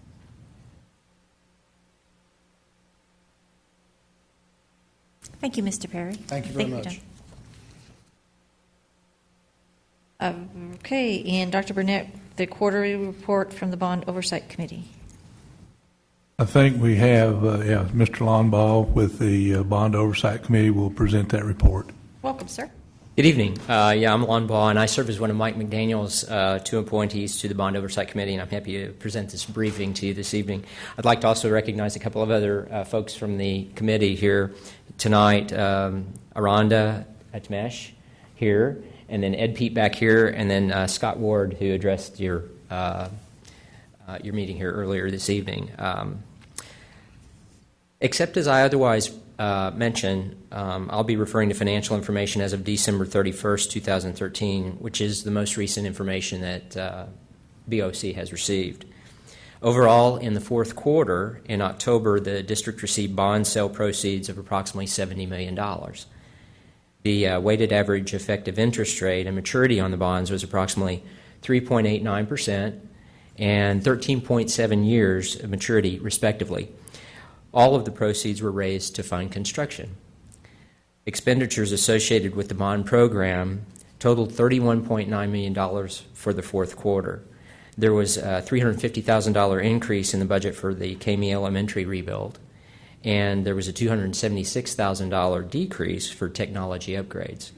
Thank you, Mr. Perry. Thank you very much. Okay, and Dr. Burnett, the quarterly report from the Bond Oversight Committee. I think we have, Mr. Lonbaugh with the Bond Oversight Committee will present that report. Welcome, sir. Good evening. I'm Lon Baugh, and I serve as one of Mike McDaniel's two appointees to the Bond Oversight Committee, and I'm happy to present this briefing to you this evening. I'd like to also recognize a couple of other folks from the committee here tonight. Aranda Atmesh here, and then Ed Pete back here, and then Scott Ward, who addressed your meeting here earlier this evening. Except as I otherwise mention, I'll be referring to financial information as of December 31st, 2013, which is the most recent information that BOC has received. Overall, in the fourth quarter, in October, the district received bond sale proceeds of approximately $70 million. The weighted average effective interest rate and maturity on the bonds was approximately 3.89% and 13.7 years of maturity, respectively. All of the proceeds were raised to fund construction. Expenditures associated with the bond program totaled $31.9 million for the fourth quarter. There was a $350,000 increase in the budget for the Kamey Elementary rebuild, and there was a $276,000 decrease for technology upgrades.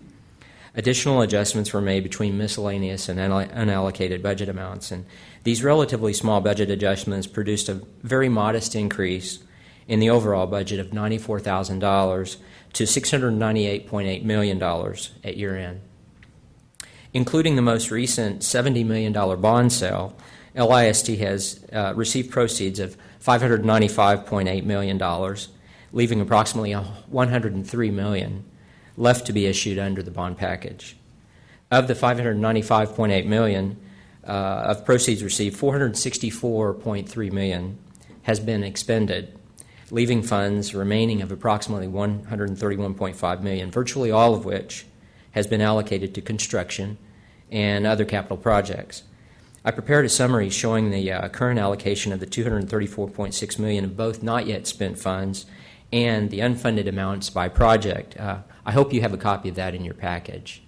Additional adjustments were made between miscellaneous and unallocated budget amounts, and these relatively small budget adjustments produced a very modest increase in the overall budget of $94,000 to $698.8 million at year-end. Including the most recent $70 million bond sale, LIST has received proceeds of $595.8 million, leaving approximately $103 million left to be issued under the bond package. Of the $595.8 million of proceeds received, $464.3 million has been expended, leaving funds remaining of approximately $131.5 million, virtually all of which has been allocated to construction and other capital projects. I prepared a summary showing the current allocation of the $234.6 million of both not yet spent funds and the unfunded amounts by project. I hope you have a copy of that in your package.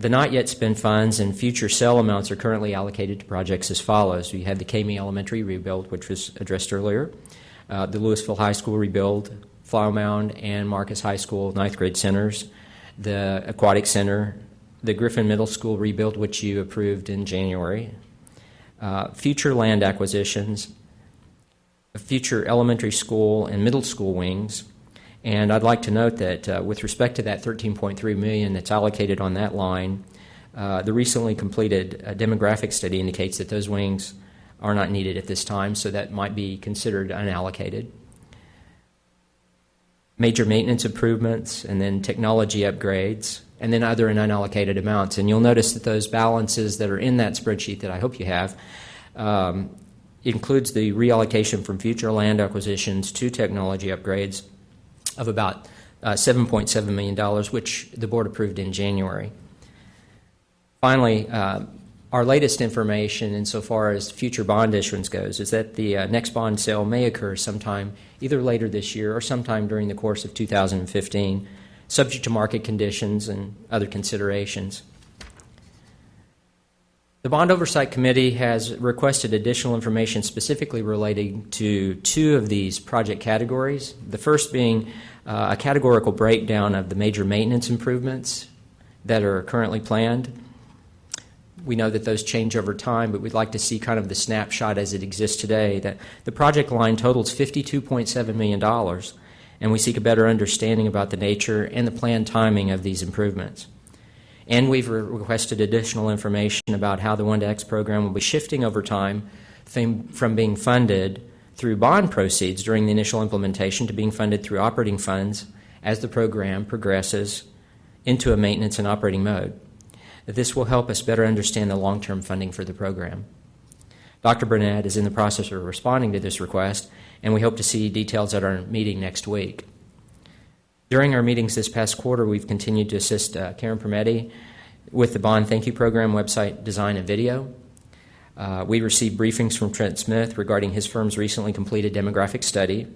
The not yet spent funds and future sale amounts are currently allocated to projects as follows. We had the Camey Elementary rebuild, which was addressed earlier, the Lewisville High School rebuild, Flower Mound and Marcus High School 9th grade centers, the Aquatic Center, the Griffin Middle School rebuild, which you approved in January, future land acquisitions, future elementary school and middle school wings. And I'd like to note that with respect to that $13.3 million that's allocated on that line, the recently completed demographic study indicates that those wings are not needed at this time, so that might be considered unallocated. Major maintenance improvements, and then technology upgrades, and then other and unallocated amounts. And you'll notice that those balances that are in that spreadsheet that I hope you have includes the reallocation from future land acquisitions to technology upgrades of about $7.7 million, which the board approved in January. Finally, our latest information insofar as future bond issuance goes is that the next bond sale may occur sometime either later this year or sometime during the course of 2015, subject to market conditions and other considerations. The Bond Oversight Committee has requested additional information specifically relating to two of these project categories, the first being a categorical breakdown of the major maintenance improvements that are currently planned. We know that those change over time, but we'd like to see kind of the snapshot as it exists today, that the project line totals $52.7 million, and we seek a better understanding about the nature and the planned timing of these improvements. And we've requested additional information about how the 1-to-X program will be shifting over time from being funded through bond proceeds during the initial implementation to being funded through operating funds as the program progresses into a maintenance and operating mode. This will help us better understand the long-term funding for the program. Dr. Burnett is in the process of responding to this request, and we hope to see details at our meeting next week. During our meetings this past quarter, we've continued to assist Karen Permetti with the Bond Thank You Program website design and video. We received briefings from Trent Smith regarding his firm's recently completed demographic study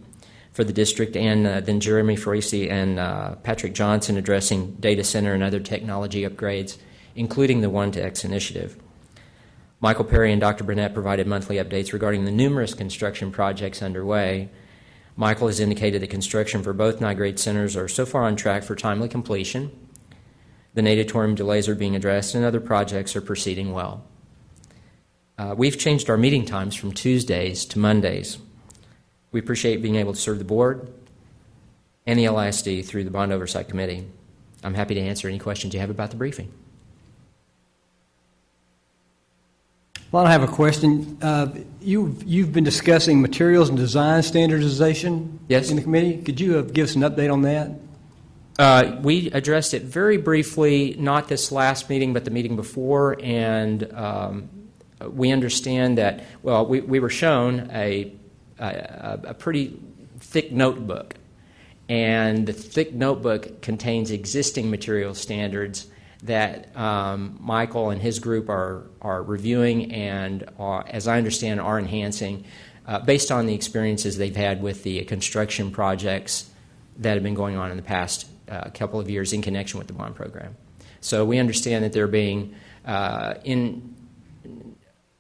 for the district, and then Jeremy Farisi and Patrick Johnson addressing data center and other technology upgrades, including the 1-to-X initiative. Michael Perry and Dr. Burnett provided monthly updates regarding the numerous construction projects underway. Michael has indicated that construction for both 9th grade centers are so far on track for timely completion. The natatorium delays are being addressed, and other projects are proceeding well. We've changed our meeting times from Tuesdays to Mondays. We appreciate being able to serve the board and the LISD through the Bond Oversight Committee. I'm happy to answer any questions you have about the briefing. Well, I have a question. You've been discussing materials and design standardization in the committee. Could you give us an update on that? We addressed it very briefly, not this last meeting, but the meeting before, and we understand that, well, we were shown a pretty thick notebook, and the thick notebook contains existing material standards that Michael and his group are reviewing and, as I understand, are enhancing based on the experiences they've had with the construction projects that have been going on in the past couple of years in connection with the bond program. So we understand that they're being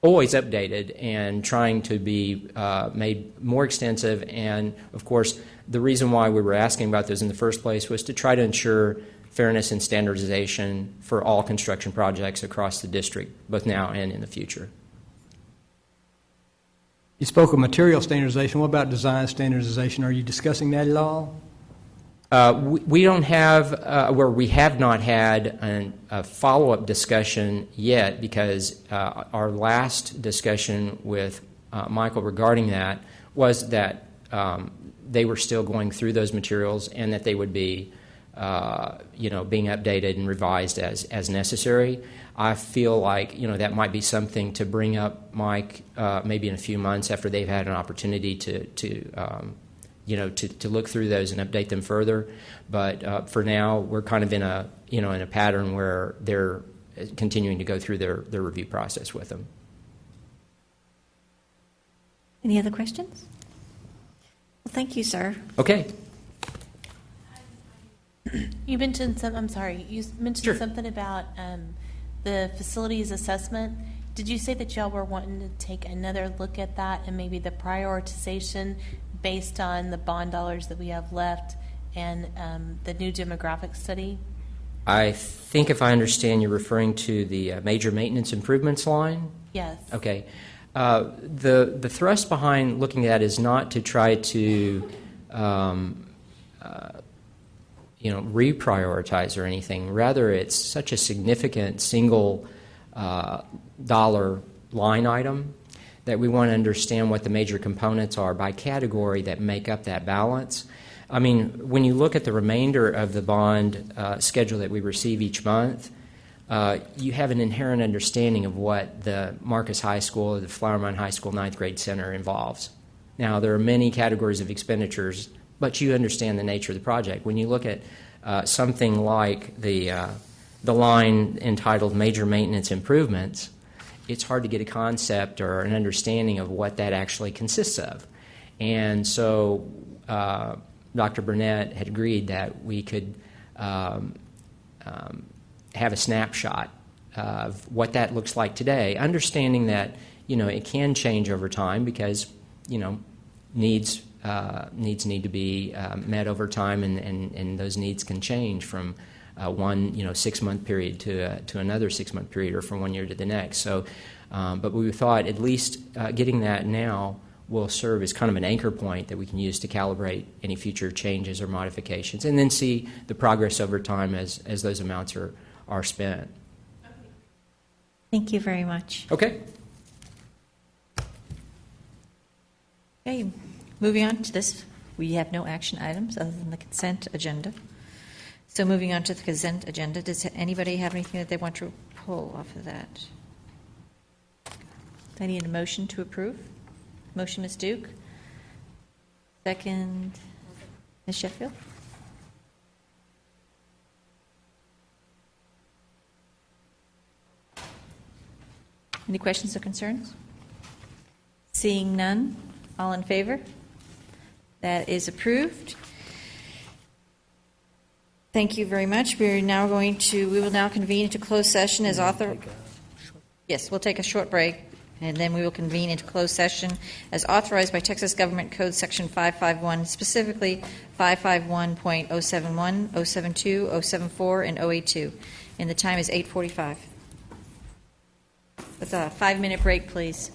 always updated and trying to be made more extensive. And, of course, the reason why we were asking about those in the first place was to try to ensure fairness and standardization for all construction projects across the district, both now and in the future. You spoke of material standardization. What about design standardization? Are you discussing that at all? We don't have, we have not had a follow-up discussion yet, because our last discussion with Michael regarding that was that they were still going through those materials and that they would be being updated and revised as necessary. I feel like that might be something to bring up, Mike, maybe in a few months after they've had an opportunity to look through those and update them further. But for now, we're kind of in a pattern where they're continuing to go through their review process with them. Any other questions? Well, thank you, sir. Okay. You mentioned I'm sorry. You mentioned something about the facilities assessment. Did you say that y'all were wanting to take another look at that and maybe the prioritization based on the bond dollars that we have left and the new demographic study? I think if I understand, you're referring to the major maintenance improvements line? Yes. Okay. The thrust behind looking at it is not to try to reprioritize or anything. Rather, it's such a significant single dollar line item that we want to understand what the major components are by category that make up that balance. I mean, when you look at the remainder of the bond schedule that we receive each month, you have an inherent understanding of what the Marcus High School or the Flower Mound High School 9th grade center involves. Now, there are many categories of expenditures, but you understand the nature of the project. When you look at something like the line entitled Major Maintenance Improvements, it's hard to get a concept or an understanding of what that actually consists of. And so Dr. Burnett had agreed that we could have a snapshot of what that looks like today, understanding that, it can change over time because, needs need to be met over time, and those needs can change from one 6-month period to another 6-month period, or from one year to the next. So, but we thought at least getting that now will serve as kind of an anchor point that we can use to calibrate any future changes or modifications, and then see the progress over time as those amounts are spent. Thank you very much. Okay. Okay, moving on to this, we have no action items other than the consent agenda. So moving on to the consent agenda, does anybody have anything that they want to pull off of that? I need a motion to approve. Motion, Ms. Duke. Second, Ms. Sheffield. Any questions or concerns? Seeing none, all in favor? That is approved. Thank you very much. We will now convene into closed session as author. Yes, we'll take a short break, and then we will convene into closed session as authorized by Texas Government Code Section 551, specifically 551.071, 072, 074, and 082. And the time is 8:45. With a 5-minute break, please.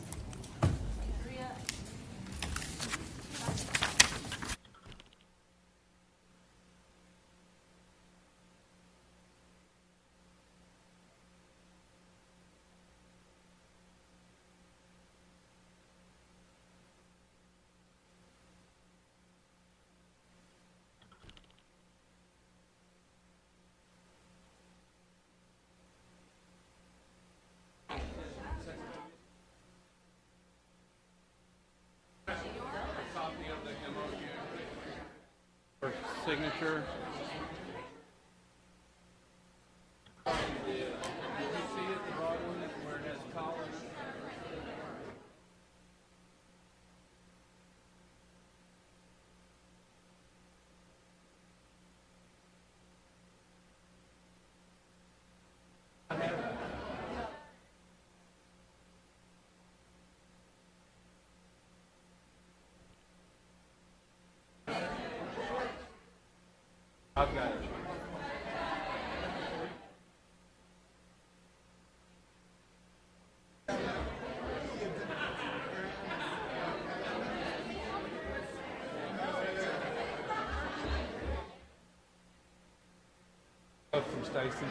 Signature. I've got it. From Stacy.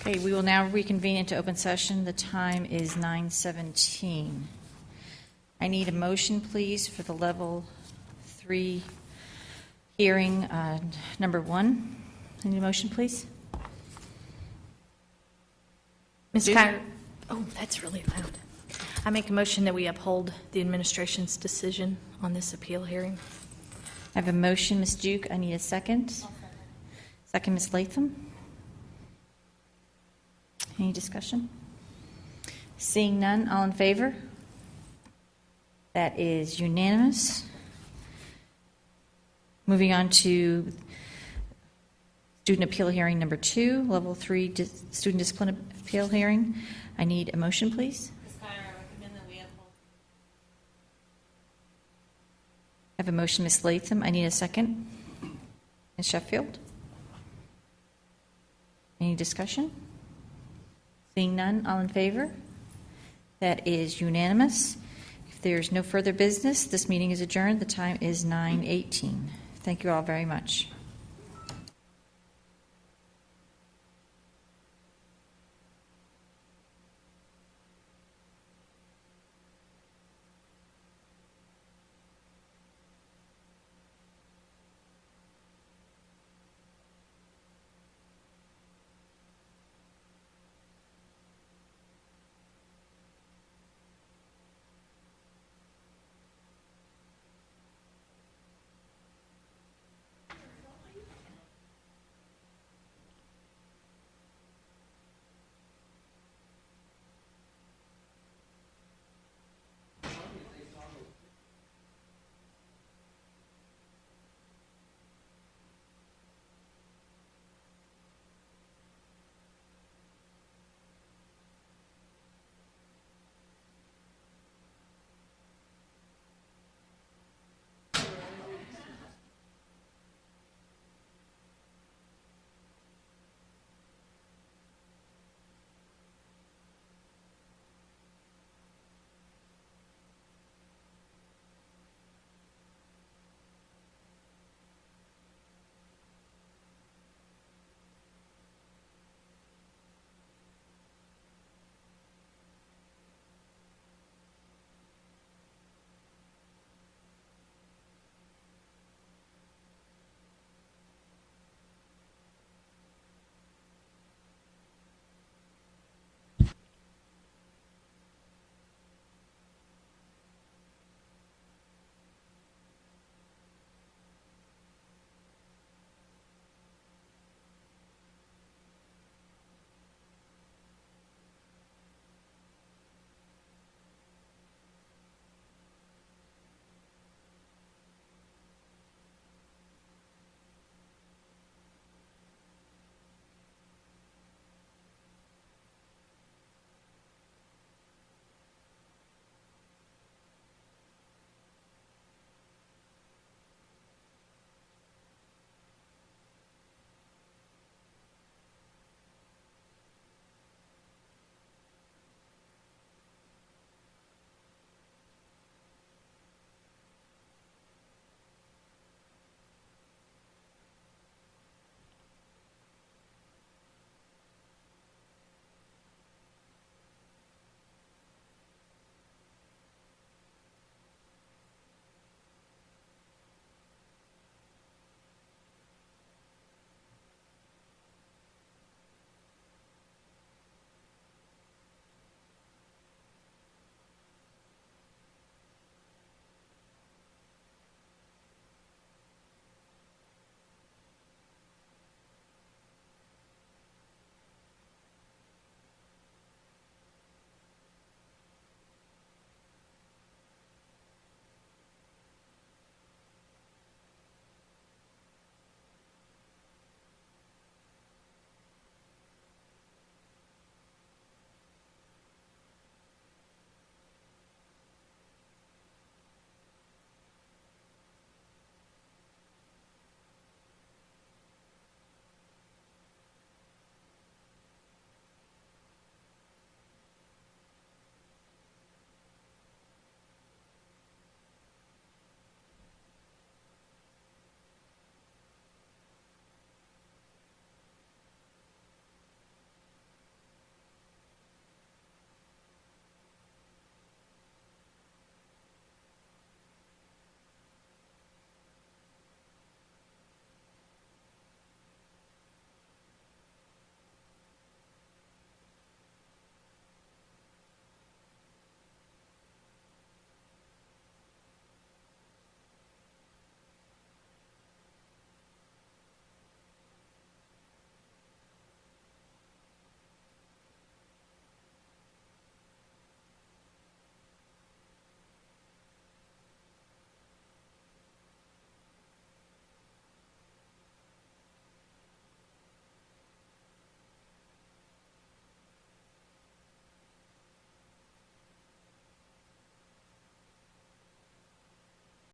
Okay, we will now reconvene into open session. The time is 9:17. I need a motion, please, for the level 3 hearing number 1. I need a motion, please. Ms. Kyer, oh, that's really loud. I make a motion that we uphold the administration's decision on this appeal hearing. I have a motion, Ms. Duke. I need a second. Second, Ms. Latham. Any discussion? Seeing none, all in favor? That is unanimous. Moving on to student appeal hearing number 2, level 3 student discipline appeal hearing. I need a motion, please. Ms. Kyer, I recommend that we uphold. I have a motion, Ms. Latham. I need a second. Ms. Sheffield. Any discussion? Seeing none, all in favor? That is unanimous. If there's no further business, this meeting is adjourned. The time is 9:18. Thank you all very much.